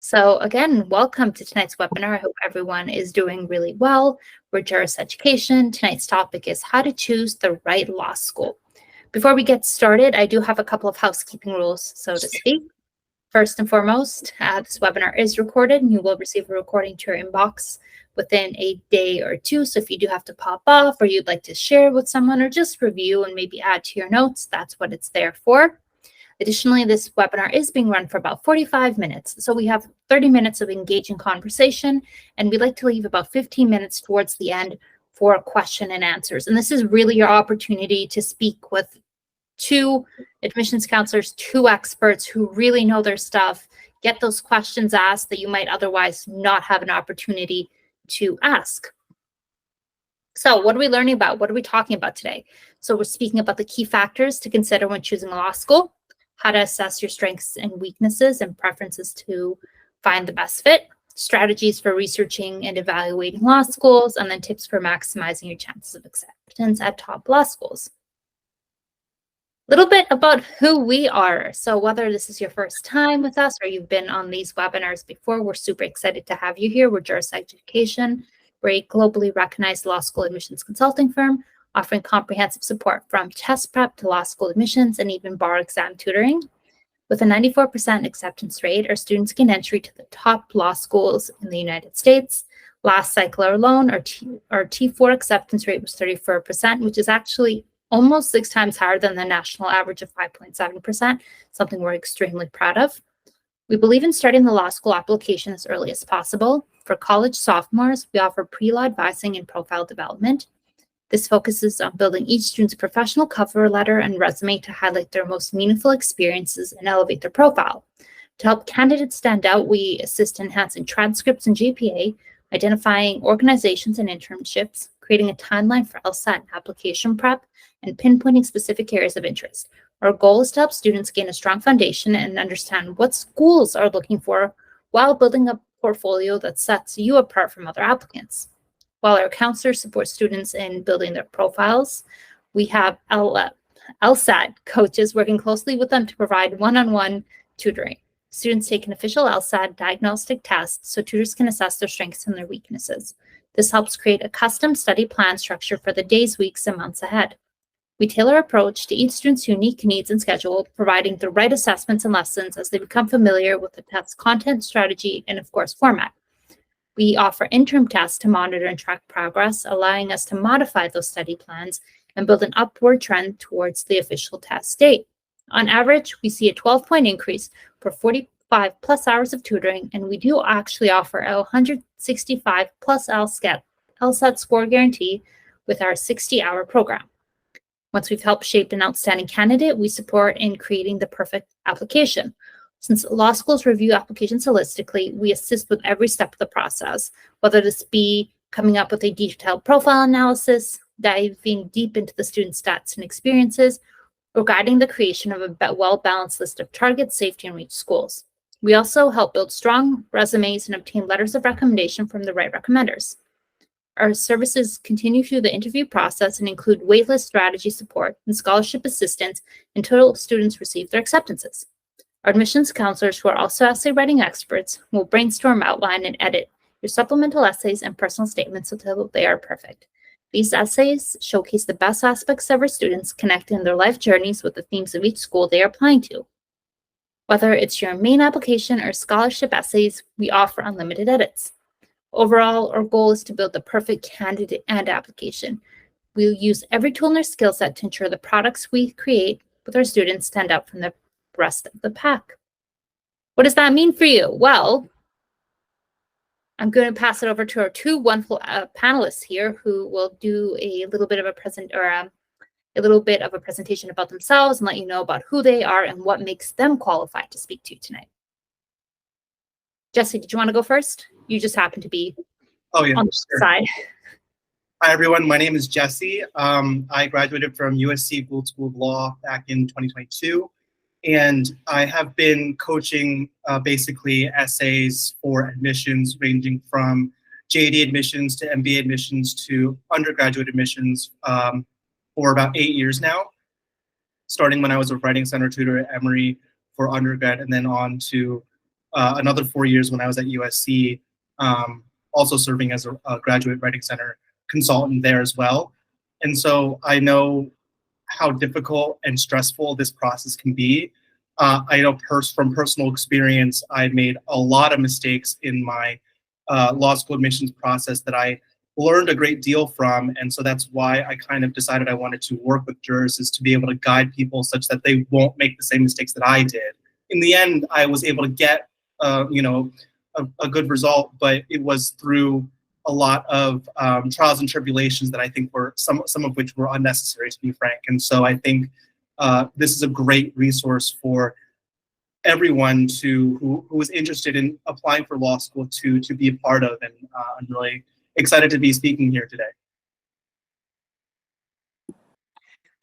So again, welcome to tonight's webinar. I hope everyone is doing really well. We're Juris Education. Tonight's topic is how to choose the right law school. Before we get started, I do have a couple of housekeeping rules, so to speak. First and foremost, this webinar is recorded and you will receive a recording to your inbox within a day or two. So if you do have to pop off or you'd like to share with someone or just review and maybe add to your notes, that's what it's there for. Additionally, this webinar is being run for about 45 minutes. So we have 30 minutes of engaging conversation, and we'd like to leave about 15 minutes towards the end for question and answers. And this is really your opportunity to speak with two admissions counselors, two experts who really know their stuff, get those questions asked that you might otherwise not have an opportunity to ask. So what are we learning about? What are we talking about today? So we're speaking about the key factors to consider when choosing a law school, how to assess your strengths and weaknesses and preferences to find the best fit, strategies for researching and evaluating law schools, and then tips for maximizing your chances of acceptance at top law schools. A little bit about who we are. So whether this is your first time with us or you've been on these webinars before, we're super excited to have you here. We're Juris Education. We're a globally recognized law school admissions consulting firm offering comprehensive support from test prep to law school admissions and even bar exam tutoring. With a 94% acceptance rate, our students gain entry to the top law schools in the United States. Last cycle alone, our T4 acceptance rate was 34%, which is actually almost 6 times higher than the national average of 5.7%, something we're extremely proud of. We believe in starting the law school application as early as possible. For college sophomores, we offer pre-law advising and profile development. This focuses on building each student's professional cover letter and resume to highlight their most meaningful experiences and elevate their profile. To help candidates stand out, we assist in enhancing transcripts and GPA, identifying organizations and internships, creating a timeline for LSAT application prep, and pinpointing specific areas of interest. Our goal is to help students gain a strong foundation and understand what schools are looking for while building a portfolio that sets you apart from other applicants. While our counselors support students in building their profiles, we have LSAT coaches working closely with them to provide one-on-one tutoring. Students take an official LSAT diagnostic test so tutors can assess their strengths and their weaknesses. This helps create a custom study plan structure for the days, weeks, and months ahead. We tailor our approach to each student's unique needs and schedule, providing the right assessments and lessons as they become familiar with the test's content, strategy, and of course, format. We offer interim tests to monitor and track progress, allowing us to modify those study plans and build an upward trend towards the official test date. On average, we see a 12-point increase for 45 plus hours of tutoring, and we do actually offer a 165 plus LSAT score guarantee with our 60-hour program. Once we've helped shape an outstanding candidate, we support in creating the perfect application. Since law schools review applications holistically, we assist with every step of the process, whether this be coming up with a detailed profile analysis, diving deep into the student's stats and experiences, or guiding the creation of a well-balanced list of target, safety, and reach schools. We also help build strong resumes and obtain letters of recommendation from the right recommenders. Our services continue through the interview process and include waitlist strategy support and scholarship assistance until students receive their acceptances. Our admissions counselors, who are also essay writing experts, will brainstorm, outline, and edit your supplemental essays and personal statements until they are perfect. These essays showcase the best aspects of our students, connecting their life journeys with the themes of each school they are applying to. Whether it's your main application or scholarship essays, we offer unlimited edits. Overall, our goal is to build the perfect candidate and application. We'll use every tool in our skill set to ensure the products we create with our students stand out from the rest of the pack. What does that mean for you? Well, I'm going to pass it over to our two wonderful panelists here who will do a little bit of a presentation about themselves and let you know about who they are and what makes them qualified to speak to you tonight. Jesse, did you want to go first? You just happen to be on the side. Hi, everyone. My name is Jesse. I graduated from USC Gould School of Law back in 2022. And I have been coaching basically essays for admissions ranging from JD admissions to MBA admissions to undergraduate admissions for about 8 years now, starting when I was a writing center tutor at Emory for undergrad and then on to another 4 years when I was at USC, also serving as a graduate writing center consultant there as well. And so I know how difficult and stressful this process can be. I know from personal experience, I made a lot of mistakes in my law school admissions process that I learned a great deal from. And so that's why I kind of decided I wanted to work with jurists, is to be able to guide people such that they won't make the same mistakes that I did. In the end, I was able to get, a good result, but it was through a lot of trials and tribulations that I think were some of which were unnecessary, to be frank. And so I think this is a great resource for everyone who is interested in applying for law school to be a part of. And I'm really excited to be speaking here today.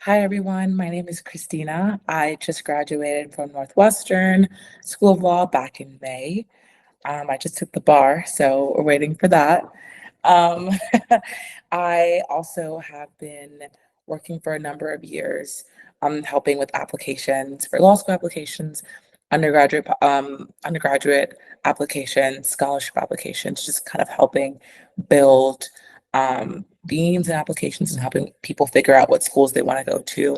Hi, everyone. My name is Christina. I just graduated from Northwestern School of Law back in May. I just took the bar, so we're waiting for that. Um, I also have been working for a number of years, helping with applications for law school applications, undergraduate applications, scholarship applications, just kind of helping build deans and applications and helping people figure out what schools they want to go to.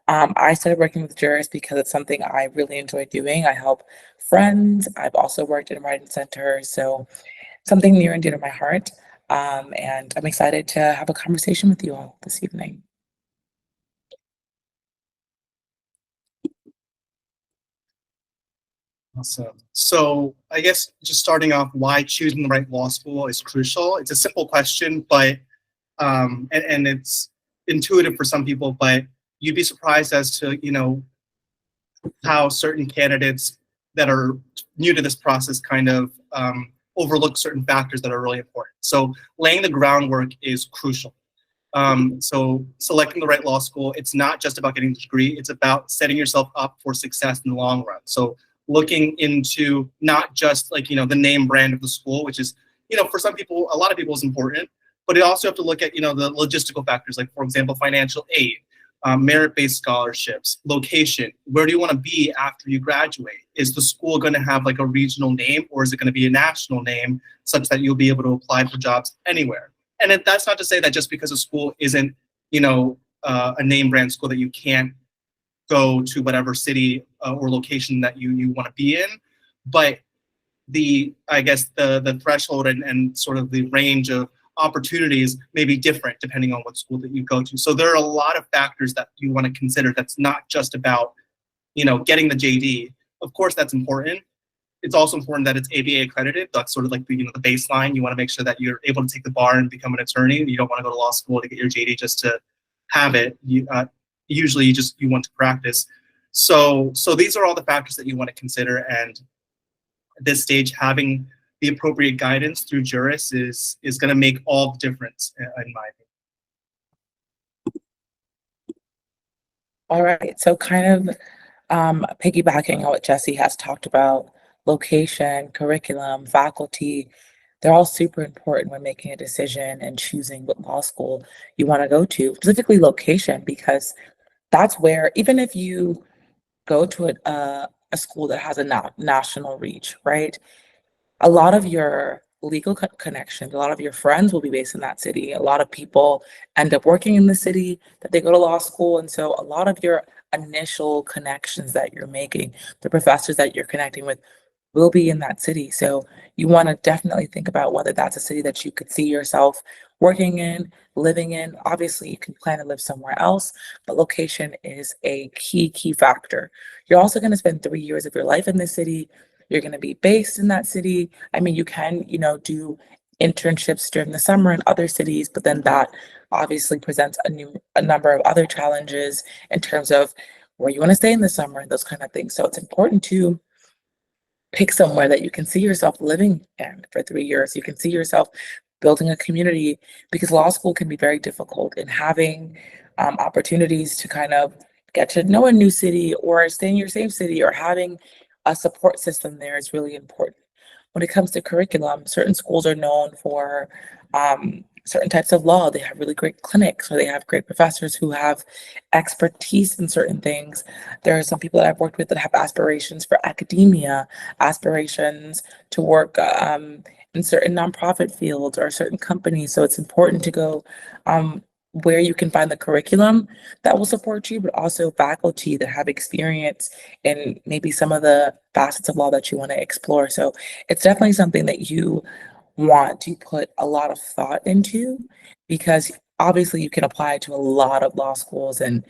I started working with jurists because it's something I really enjoy doing. I help friends. I've also worked in a writing center, so something near and dear to my heart. And I'm excited to have a conversation with you all this evening. Awesome. So I guess just starting off, why choosing the right law school is crucial. It's a simple question, but and it's intuitive for some people, but you'd be surprised as to how certain candidates that are new to this process kind of overlook certain factors that are really important. So laying the groundwork is crucial. So selecting the right law school, it's not just about getting the degree, it's about setting yourself up for success in the long run. So looking into not just like, the name brand of the school, which is, for some people, a lot of people is important, but you also have to look at, the logistical factors, like, for example, financial aid, merit-based scholarships, location. Where do you want to be after you graduate? Is the school going to have like a regional name, or is it going to be a national name such that you'll be able to apply for jobs anywhere? And that's not to say that just because a school isn't, a name brand school that you can't go to whatever city or location that you want to be in. But I guess the threshold and sort of the range of opportunities may be different depending on what school that you go to. So there are a lot of factors that you want to consider. That's not just about, getting the JD. Of course, that's important. It's also important that it's ABA accredited. That's sort of like the baseline. You want to make sure that you're able to take the bar and become an attorney. You don't want to go to law school to get your JD just to have it. Usually you want to practice. So these are all the factors that you want to consider. And at this stage, having the appropriate guidance through jurists is going to make all the difference, in my opinion. All right, so kind of piggybacking on what Jesse has talked about, location, curriculum, faculty, they're all super important when making a decision and choosing what law school you want to go to, specifically location, because that's where, even if you go to a school that has a national reach, right? A lot of your legal connections, a lot of your friends will be based in that city. A lot of people end up working in the city that they go to law school. And so a lot of your initial connections that you're making, the professors that you're connecting with, will be in that city. So you want to definitely think about whether that's a city that you could see yourself working in, living in. Obviously, you can plan to live somewhere else, but location is a key factor. You're also going to spend 3 years of your life in this city. You're going to be based in that city. I mean, you can, do internships during the summer in other cities, but then that obviously presents a number of other challenges in terms of where you want to stay in the summer and those kind of things. So it's important to pick somewhere that you can see yourself living in for 3 years. You can see yourself building a community, because law school can be very difficult, in having opportunities to kind of get to know a new city or stay in your same city, or having a support system there is really important. When it comes to curriculum, certain schools are known for certain types of law. They have really great clinics, or they have great professors who have expertise in certain things. There are some people that I've worked with that have aspirations for academia, aspirations to work in certain nonprofit fields or certain companies. So it's important to go where you can find the curriculum that will support you, but also faculty that have experience in maybe some of the facets of law that you want to explore. So it's definitely something that you want to put a lot of thought into, because obviously you can apply to a lot of law schools and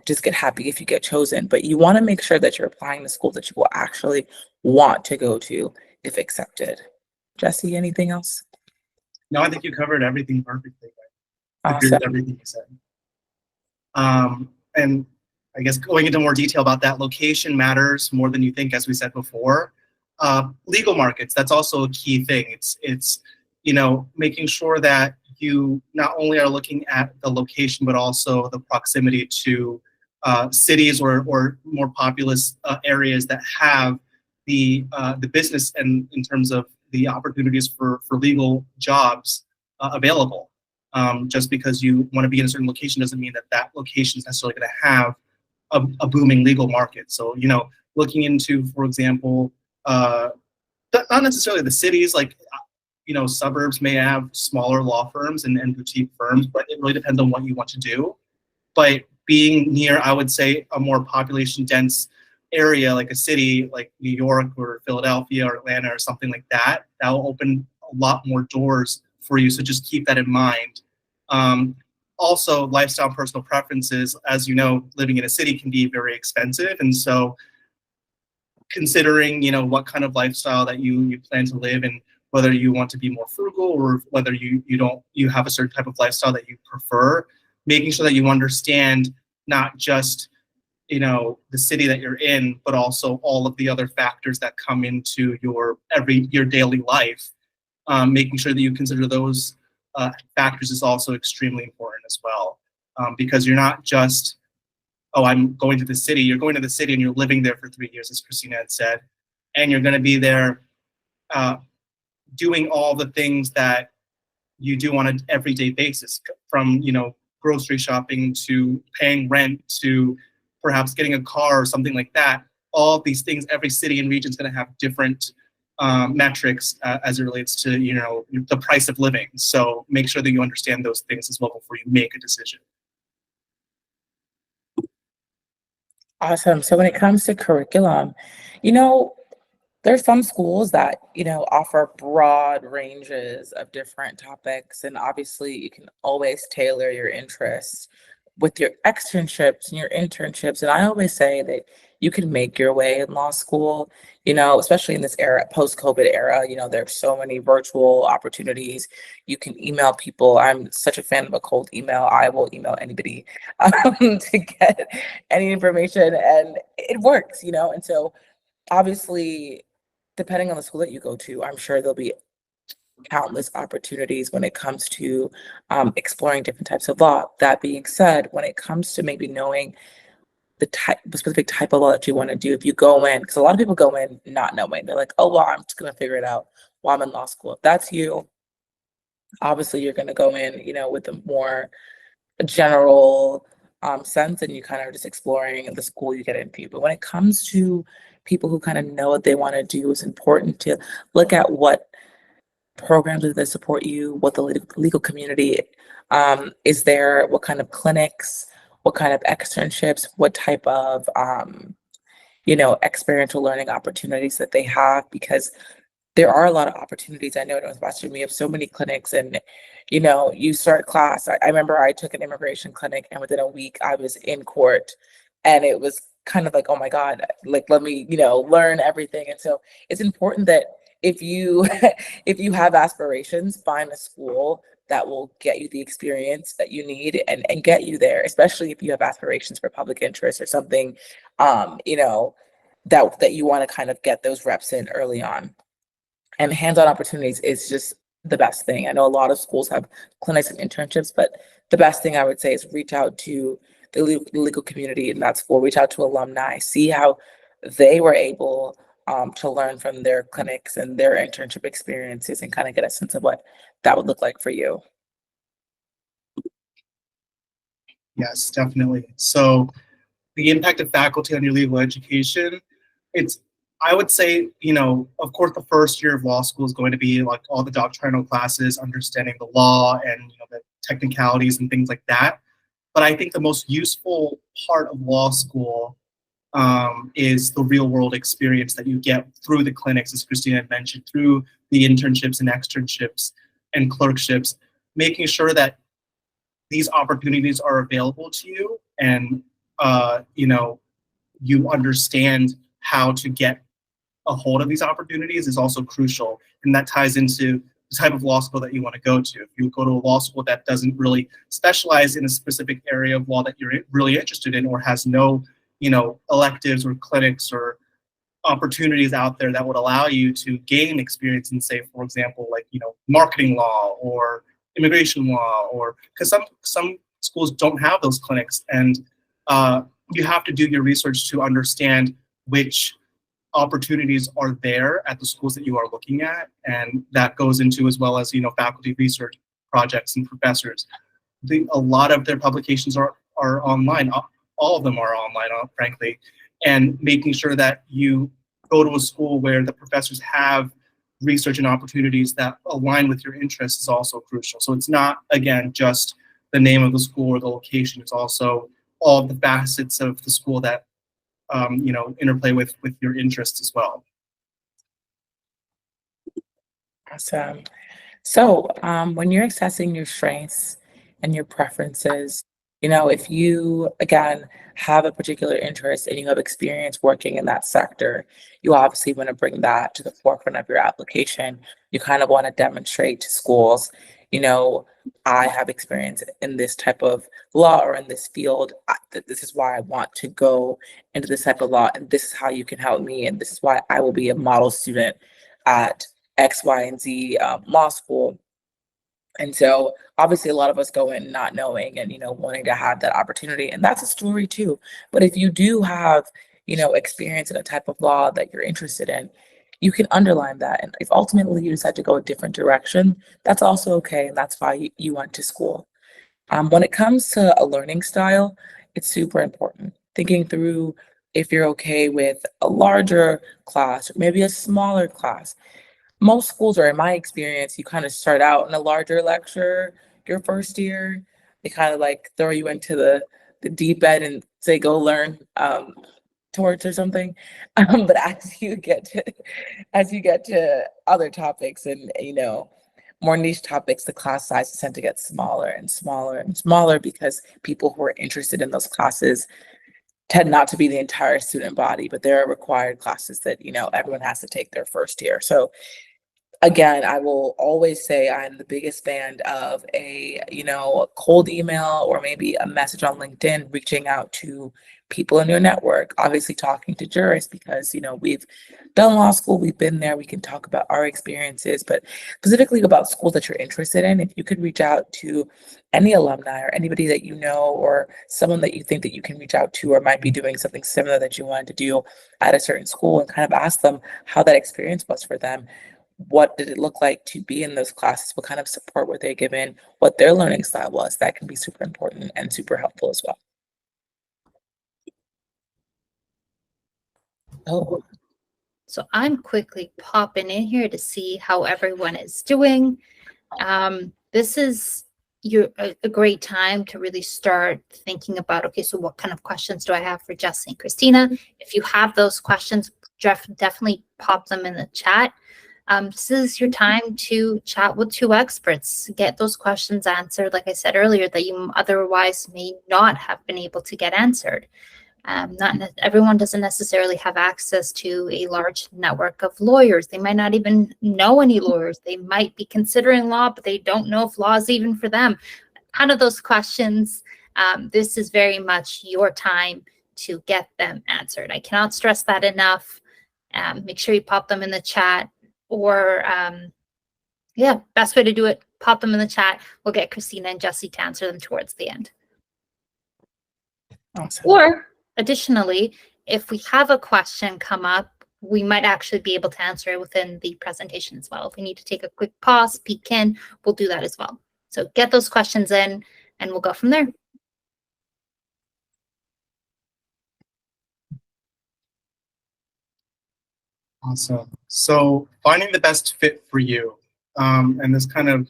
just get happy if you get chosen, but you want to make sure that you're applying to schools that you will actually want to go to if accepted. Jesse, anything else? No, I think you covered everything perfectly. I agree Awesome. with everything you said. And I guess going into more detail about that, location matters more than you think, as we said before. Legal markets, that's also a key thing. It's making sure that you not only are looking at the location, but also the proximity to cities or more populous areas that have the business and in terms of the opportunities for legal jobs available. Just because you want to be in a certain location doesn't mean that that location is necessarily going to have a booming legal market. So, looking into, for example, not necessarily the cities, like, suburbs may have smaller law firms and boutique firms, but it really depends on what you want to do. But being near, I would say, a more population dense area, like a city like New York or Philadelphia or Atlanta or something like that, that will open a lot more doors for you. So just keep that in mind. Also, lifestyle and personal preferences, as you know, living in a city can be very expensive. And so considering, what kind of lifestyle that you plan to live and whether you want to be more frugal or whether you have a certain type of lifestyle that you prefer, making sure that you understand not just the city that you're in, but also all of the other factors that come into your daily life. Making sure that you consider those factors is also extremely important as well, because you're not just, oh, I'm going to the city. You're going to the city and you're living there for 3 years, as Christina had said, and you're going to be there doing all the things that you do on an everyday basis, from grocery shopping to paying rent to perhaps getting a car or something like that. All of these things, every city and region is going to have different metrics as it relates to the price of living. So make sure that you understand those things as well before you make a decision. Awesome. So when it comes to curriculum, there's some schools that, offer broad ranges of different topics, and obviously you can always tailor your interests with your externships and your internships. And I always say that you can make your way in law school, especially in this era, post-COVID era. There's so many virtual opportunities. You can email people. I'm such a fan of a cold email. I will email anybody to get any information, and it works, and so obviously, depending on the school that you go to, I'm sure there'll be countless opportunities when it comes to exploring different types of law. That being said, when it comes to maybe knowing the specific type of law that you want to do, if you go in, because a lot of people go in not knowing, they're like, oh, well, I'm just going to figure it out while I'm in law school. If that's you, obviously you're going to go in, with a more general sense, and you kind of just exploring the school you get into. But when it comes to people who kind of know what they want to do, it's important to look at what programs that support you, what the legal community is there, what kind of clinics, what kind of externships, what type of experiential learning opportunities that they have, because there are a lot of opportunities. I know at Northwestern we have so many clinics, and you start class. I remember I took an immigration clinic, and within a week I was in court, and it was kind of like, oh my God, like, let me learn everything. And so it's important that if you if you have aspirations, find a school that will get you the experience that you need and get you there, especially if you have aspirations for public interest or something, that you want to kind of get those reps in early on. And hands-on opportunities is just the best thing. I know a lot of schools have clinics and internships, but the best thing I would say is reach out to the legal community in that school, reach out to alumni, see how they were able to learn from their clinics and their internship experiences, and kind of get a sense of what that would look like for you. Yes, definitely. So the impact of faculty on your legal education, I would say, of course, the first year of law school is going to be like all the doctrinal classes, understanding the law and the technicalities and things like that. But I think the most useful part of law school is the real world experience that you get through the clinics, as Christina had mentioned, through the internships and externships and clerkships, making sure that these opportunities are available to you, and you understand how to get a hold of these opportunities is also crucial. And that ties into the type of law school that you want to go to. If you go to a law school that doesn't really specialize in a specific area of law that you're really interested in, or has no, electives or clinics or opportunities out there that would allow you to gain experience in, say, for example, like, marketing law or immigration law, or because some schools don't have those clinics, and you have to do your research to understand which opportunities are there at the schools that you are looking at, and that goes into, as well as faculty research projects and professors. A lot of their publications are online. All of them are online, frankly, and making sure that you go to a school where the professors have research and opportunities that align with your interests is also crucial. So it's not, again, just the name of the school or the location. It's also all of the facets of the school that interplay with your interests as well. Awesome. So, when you're assessing your strengths and your preferences, if you, again, have a particular interest and you have experience working in that sector, you obviously want to bring that to the forefront of your application. You kind of want to demonstrate to schools, I have experience in this type of law or in this field. This is why I want to go into this type of law, and this is how you can help me, and this is why I will be a model student at X, Y, and Z law school. And so obviously a lot of us go in not knowing and, wanting to have that opportunity. And that's a story too. But if you do have, experience in a type of law that you're interested in, you can underline that. And if ultimately you decide to go a different direction, that's also okay. And that's why you went to school. When it comes to a learning style, it's super important. Thinking through if you're okay with a larger class or maybe a smaller class. Most schools, or in my experience, you kind of start out in a larger lecture your first year. They kind of like throw you into the deep end and say, go learn torts or something. But as you get to other topics and, more niche topics, the class sizes tend to get smaller and smaller and smaller because people who are interested in those classes tend not to be the entire student body, but there are required classes that, everyone has to take their first year. So again, I will always say I'm the biggest fan of a cold email or maybe a message on LinkedIn, reaching out to people in your network, obviously talking to jurists because, we've done law school, we've been there, we can talk about our experiences, but specifically about schools that you're interested in. If you could reach out to any alumni or anybody that you know, or someone that you think that you can reach out to or might be doing something similar that you wanted to do at a certain school, and kind of ask them how that experience was for them. What did it look like to be in those classes? What kind of support were they given? What their learning style was? That can be super important and super helpful as well. Oh, So I'm quickly popping in here to see how everyone is doing. This is a great time to really start thinking about, okay, so what kind of questions do I have for Jesse and Christina? If you have those questions, definitely pop them in the chat. This is your time to chat with two experts, get those questions answered, like I said earlier, that you otherwise may not have been able to get answered. Not everyone doesn't necessarily have access to a large network of lawyers. They might not even know any lawyers. They might be considering law, but they don't know if law is even for them. Kind of those questions. This is very much your time to get them answered. I cannot stress that enough. Make sure you pop them in the chat, or best way to do it, pop them in the chat. We'll get Christina and Jesse to answer them towards the end. awesome. Or additionally, if we have a question come up, we might actually be able to answer it within the presentation as well. If we need to take a quick pause, peek in, we'll do that as well. So get those questions in and we'll go from there. Awesome. So finding the best fit for you, and this kind of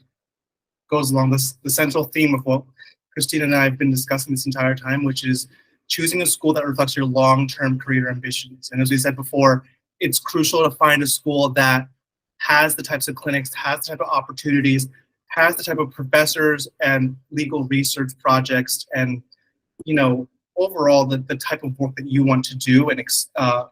goes along the central theme of what Christina and I have been discussing this entire time, which is choosing a school that reflects your long-term career ambitions. And as we said before, it's crucial to find a school that has the types of clinics, has the type of opportunities, has the type of professors and legal research projects, and overall the type of work that you want to do, and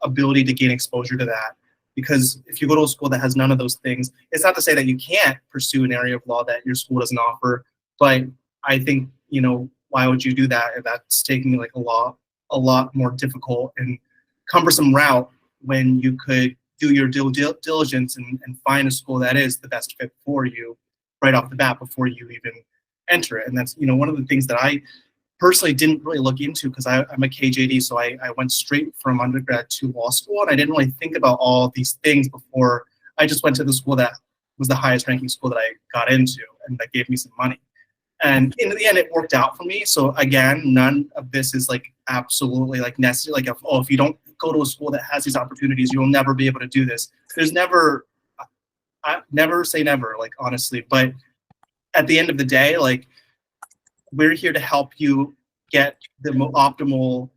ability to gain exposure to that. Because if you go to a school that has none of those things, it's not to say that you can't pursue an area of law that your school doesn't offer, but I think, why would you do that if that's taking like a lot more difficult and cumbersome route when you could do your due diligence and find a school that is the best fit for you right off the bat before you even enter it. And that's, one of the things that I personally didn't really look into, because I'm a KJD, so I went straight from undergrad to law school, and I didn't really think about all these things before I just went to the school that was the highest ranking school that I got into, and that gave me some money. And in the end, it worked out for me. So again, none of this is like absolutely like necessary. Like, if you don't go to a school that has these opportunities, you'll never be able to do this. I never say never, like, honestly, but at the end of the day, like, we're here to help you get the optimal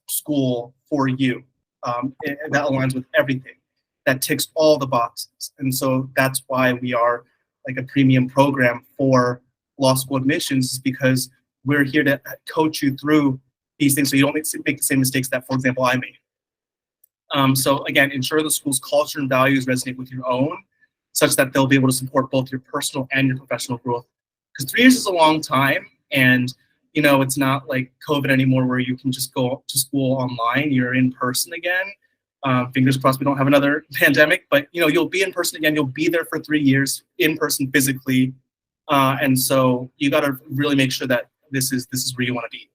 school for you. And that aligns with everything. That ticks all the boxes. And so that's why we are like a premium program for law school admissions, is because we're here to coach you through these things so you don't make the same mistakes that, for example, I made. So again, ensure the school's culture and values resonate with your own, such that they'll be able to support both your personal and your professional growth. Because 3 years is a long time, and it's not like COVID anymore where you can just go to school online. You're in person again. Fingers crossed we don't have another pandemic, but you'll be in person again. You'll be there for 3 years in person physically, and so you got to really make sure that this is where you want to be.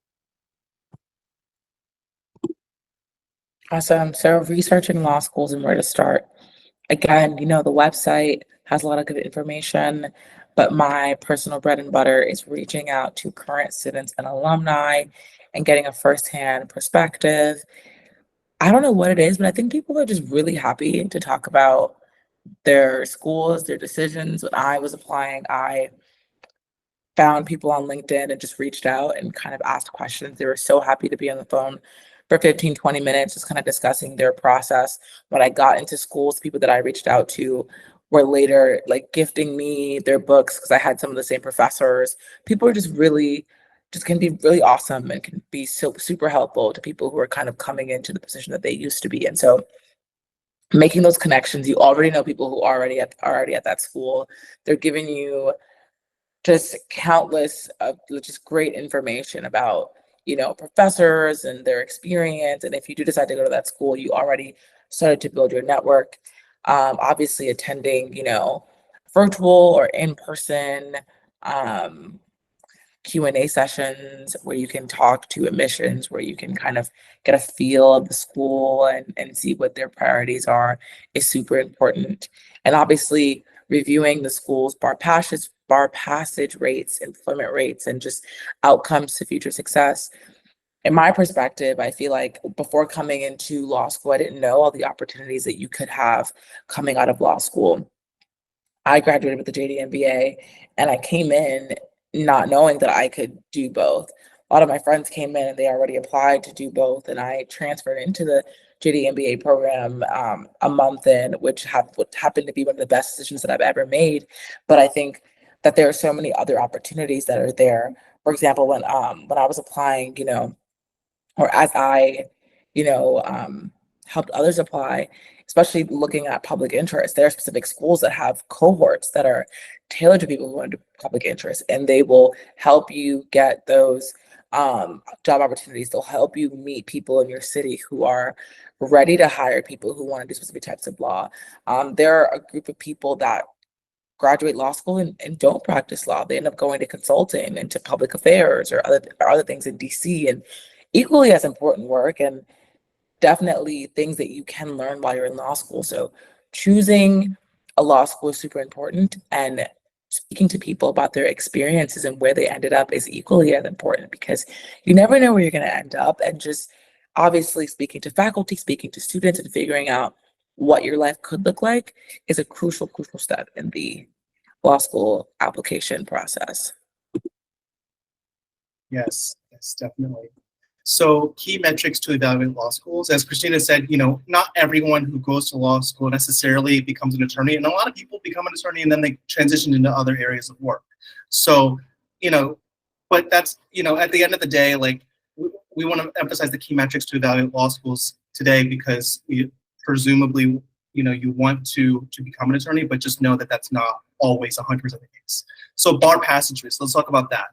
Awesome. So researching law schools and where to start. Again, the website has a lot of good information, but my personal bread and butter is reaching out to current students and alumni and getting a firsthand perspective. I don't know what it is, but I think people are just really happy to talk about their schools, their decisions. When I was applying, I found people on LinkedIn and just reached out and kind of asked questions. They were so happy to be on the phone for 15, 20 minutes, just kind of discussing their process. When I got into schools, people that I reached out to were later like gifting me their books because I had some of the same professors. People are just can be really awesome and can be so super helpful to people who are kind of coming into the position that they used to be in. So making those connections, you already know people who are already at that school. They're giving you just countless of just great information about professors and their experience. And if you do decide to go to that school, you already started to build your network. Obviously attending virtual or in-person Q&A sessions where you can talk to admissions, where you can kind of get a feel of the school and see what their priorities are, is super important. And obviously reviewing the school's bar passage rates, employment rates, and just outcomes to future success. In my perspective, I feel like before coming into law school, I didn't know all the opportunities that you could have coming out of law school. I graduated with the JD MBA, and I came in not knowing that I could do both. A lot of my friends came in and they already applied to do both, and I transferred into the JD MBA program a month in, which happened to be one of the best decisions that I've ever made. But I think that there are so many other opportunities that are there. For example, when I was applying, or as I, helped others apply, especially looking at public interest, there are specific schools that have cohorts that are tailored to people who want to do public interest, and they will help you get those job opportunities. They'll help you meet people in your city who are ready to hire people who want to do specific types of law. There are a group of people that graduate law school and don't practice law. They end up going to consulting and to public affairs or other things in DC, and equally as important work, and definitely things that you can learn while you're in law school. So choosing a law school is super important, and speaking to people about their experiences and where they ended up is equally as important, because you never know where you're going to end up. And just obviously speaking to faculty, speaking to students, and figuring out what your life could look like is a crucial step in the law school application process. Yes, definitely. So key metrics to evaluate law schools, as Christina said, not everyone who goes to law school necessarily becomes an attorney, and a lot of people become an attorney and then they transition into other areas of work. So, but that's, at the end of the day, like we want to emphasize the key metrics to evaluate law schools today because presumably, you want to become an attorney, but just know that that's not always 100% the case. So bar passage rates, let's talk about that.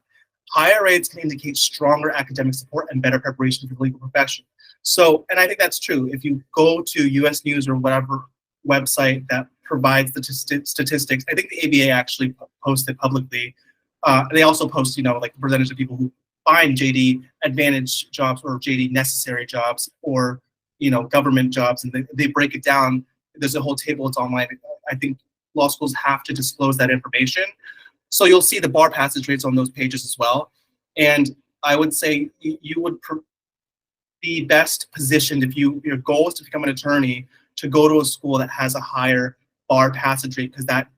Higher rates can indicate stronger academic support and better preparation for the legal profession. So, and I think that's true. If you go to US News or whatever website that provides the statistics, I think the ABA actually posted publicly. They also post, like the percentage of people who find JD Advantage jobs or JD necessary jobs or, government jobs, and they break it down. There's a whole table, it's online. I think law schools have to disclose that information. So you'll see the bar passage rates on those pages as well. And I would say you would be best positioned if your goal is to become an attorney to go to a school that has a higher bar passage rate, because that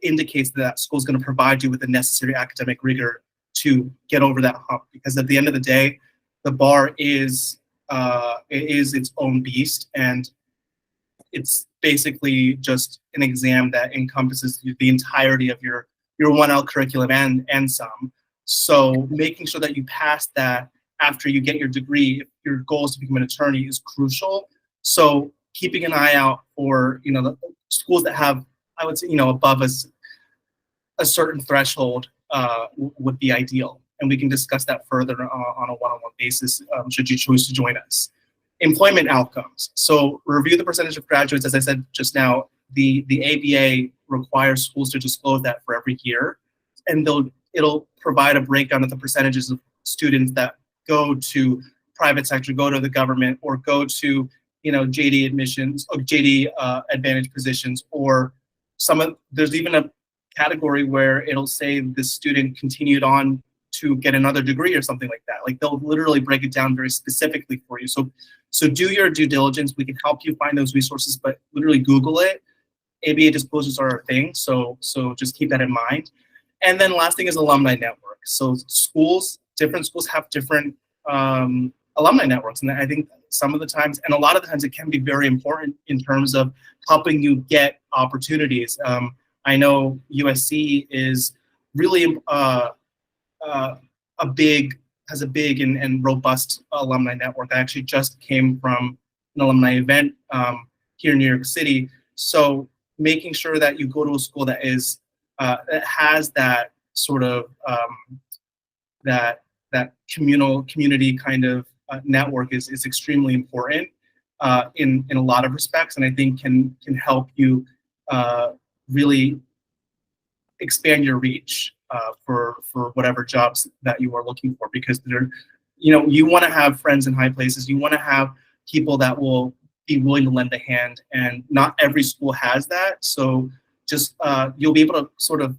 indicates that school is going to provide you with the necessary academic rigor to get over that hump. Because at the end of the day, the bar is its own beast, and it's basically just an exam that encompasses the entirety of your 1L curriculum and some. So making sure that you pass that after you get your degree, if your goal is to become an attorney, is crucial. So keeping an eye out for the schools that have, I would say, above a certain threshold would be ideal. And we can discuss that further on a one-on-one basis should you choose to join us. Employment outcomes. So review the percentage of graduates. As I said just now, the ABA requires schools to disclose that for every year, and it'll provide a breakdown of the percentages of students that go to private sector, go to the government, or go to JD admissions or JD advantage positions, or there's even a category where it'll say the student continued on to get another degree or something like that. Like they'll literally break it down very specifically for you. So do your due diligence. We can help you find those resources, but literally Google it. ABA disclosures are a thing, so just keep that in mind. And then last thing is alumni network. So different schools have different alumni networks, and I think some of the times, and a lot of the times, it can be very important in terms of helping you get opportunities. I know USC is really has a big and robust alumni network. I actually just came from an alumni event here in New York City. So making sure that you go to a school that that has that sort of that community kind of network is extremely important in a lot of respects, and I think can help you really expand your reach for whatever jobs that you are looking for, because you want to have friends in high places. You want to have people that will be willing to lend a hand, and not every school has that. So just you'll be able to sort of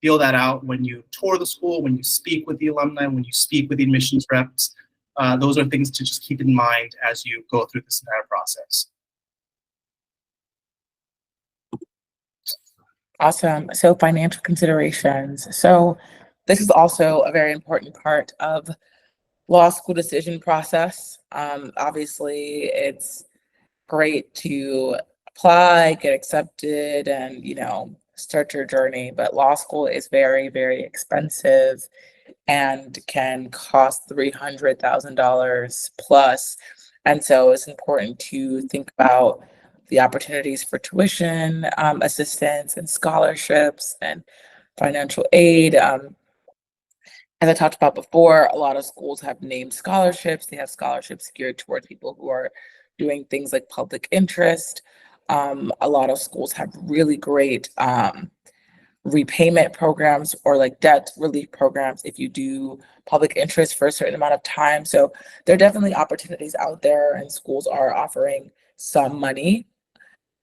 feel that out when you tour the school, when you speak with the alumni, when you speak with the admissions reps. Those are things to just keep in mind as you go through this entire process. Awesome. So financial considerations. So this is also a very important part of law school decision process. Obviously, it's great to apply, get accepted, and start your journey. But law school is very, very expensive and can cost $300,000 plus. And so it's important to think about the opportunities for tuition assistance and scholarships and financial aid. As I talked about before, a lot of schools have named scholarships. They have scholarships geared towards people who are doing things like public interest. A lot of schools have really great repayment programs or like debt relief programs if you do public interest for a certain amount of time. So there are definitely opportunities out there, and schools are offering some money.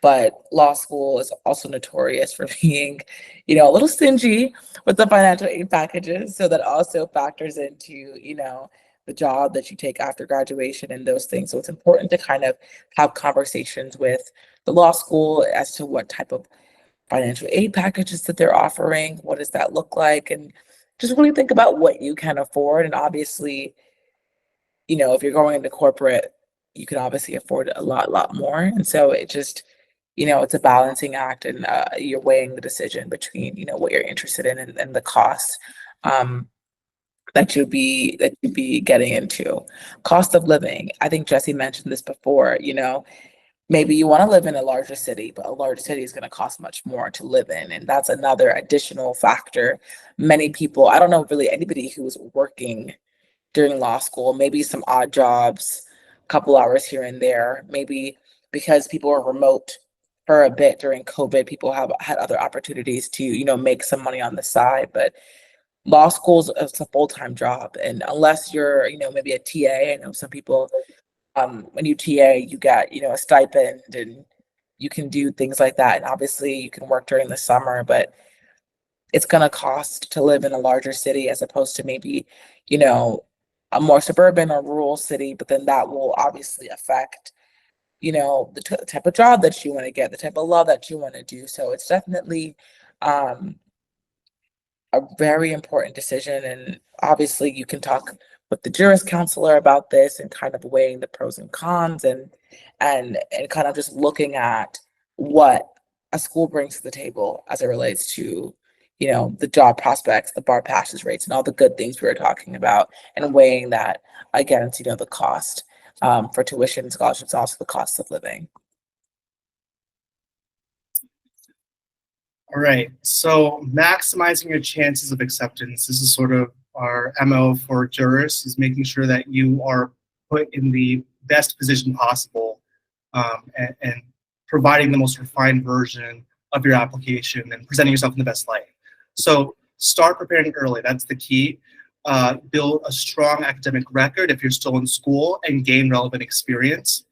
But law school is also notorious for being, a little stingy with the financial aid packages. So that also factors into, the job that you take after graduation and those things. So it's important to kind of have conversations with the law school as to what type of financial aid packages that they're offering, what does that look like, and just really think about what you can afford. And obviously, if you're going into corporate, you can obviously afford a lot more. And so it just, it's a balancing act, and you're weighing the decision between, what you're interested in and the cost that you'd be getting into. Cost of living. I think Jesse mentioned this before, maybe you want to live in a larger city, but a larger city is going to cost much more to live in. And that's another additional factor. Many people, I don't know really anybody who's working during law school, maybe some odd jobs, a couple hours here and there, maybe because people are remote for a bit during COVID, people have had other opportunities to, make some money on the side. But law school's it's a full-time job. And unless you're, maybe a TA, I know some people, when you TA, you get, a stipend and you can do things like that. And obviously you can work during the summer, but it's going to cost to live in a larger city as opposed to maybe, a more suburban or rural city. But then that will obviously affect, the type of job that you want to get, the type of law that you want to do. So it's definitely a very important decision. And obviously you can talk with the juris counselor about this and kind of weighing the pros and cons and kind of just looking at what a school brings to the table as it relates to, the job prospects, the bar passes rates, and all the good things we were talking about, and weighing that against, the cost for tuition and scholarships, also the cost of living. All right, so maximizing your chances of acceptance. This is sort of our MO for jurors, is making sure that you are put in the best position possible, and providing the most refined version of your application and presenting yourself in the best light. So start preparing early, that's the key. Build a strong academic record if you're still in school and gain relevant experience.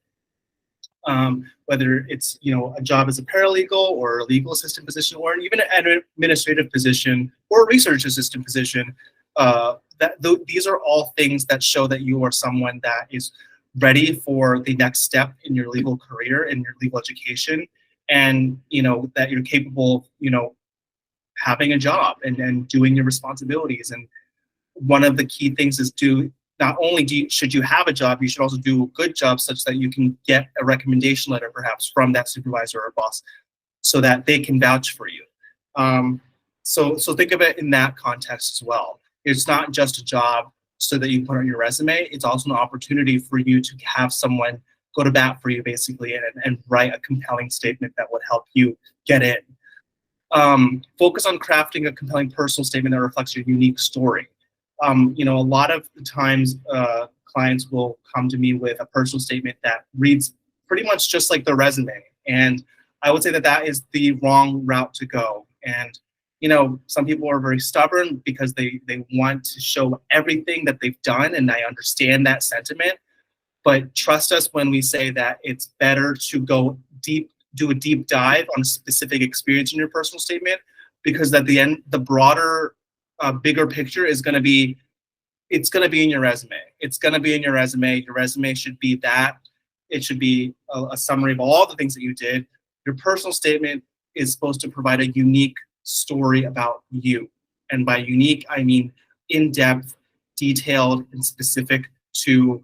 Whether it's a job as a paralegal or a legal assistant position, or even an administrative position or a research assistant position, these are all things that show that you are someone that is ready for the next step in your legal career and your legal education, and that you're capable of having a job and doing your responsibilities. And one of the key things is not only should you have a job, you should also do a good job such that you can get a recommendation letter perhaps from that supervisor or boss so that they can vouch for you. So think of it in that context as well. It's not just a job so that you put on your resume, it's also an opportunity for you to have someone go to bat for you basically and write a compelling statement that would help you get in. Focus on crafting a compelling personal statement that reflects your unique story. A lot of the times clients will come to me with a personal statement that reads pretty much just like their resume. And I would say that is the wrong route to go. And, some people are very stubborn because they want to show everything that they've done. And I understand that sentiment. But trust us when we say that it's better to go deep, do a deep dive on a specific experience in your personal statement, because at the end, the broader bigger picture is going to be, it's going to be in your resume. It's going to be in your resume. Your resume should be that. It should be a summary of all the things that you did. Your personal statement is supposed to provide a unique story about you. And by unique, I mean in-depth, detailed, and specific to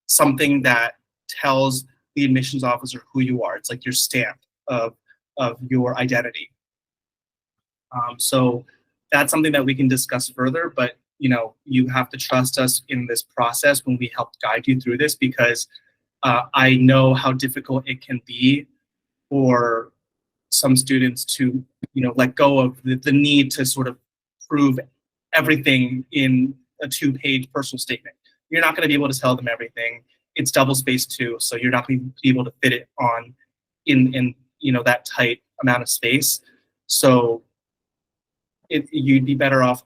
something that tells the admissions officer who you are. It's like your stamp of your identity. So that's something that we can discuss further, but you have to trust us in this process when we help guide you through this, because I know how difficult it can be for some students to let go of the need to sort of prove everything in a 2-page personal statement. You're not going to be able to tell them everything. It's double-spaced too, so you're not going to be able to fit it on in that tight amount of space. So you'd be better off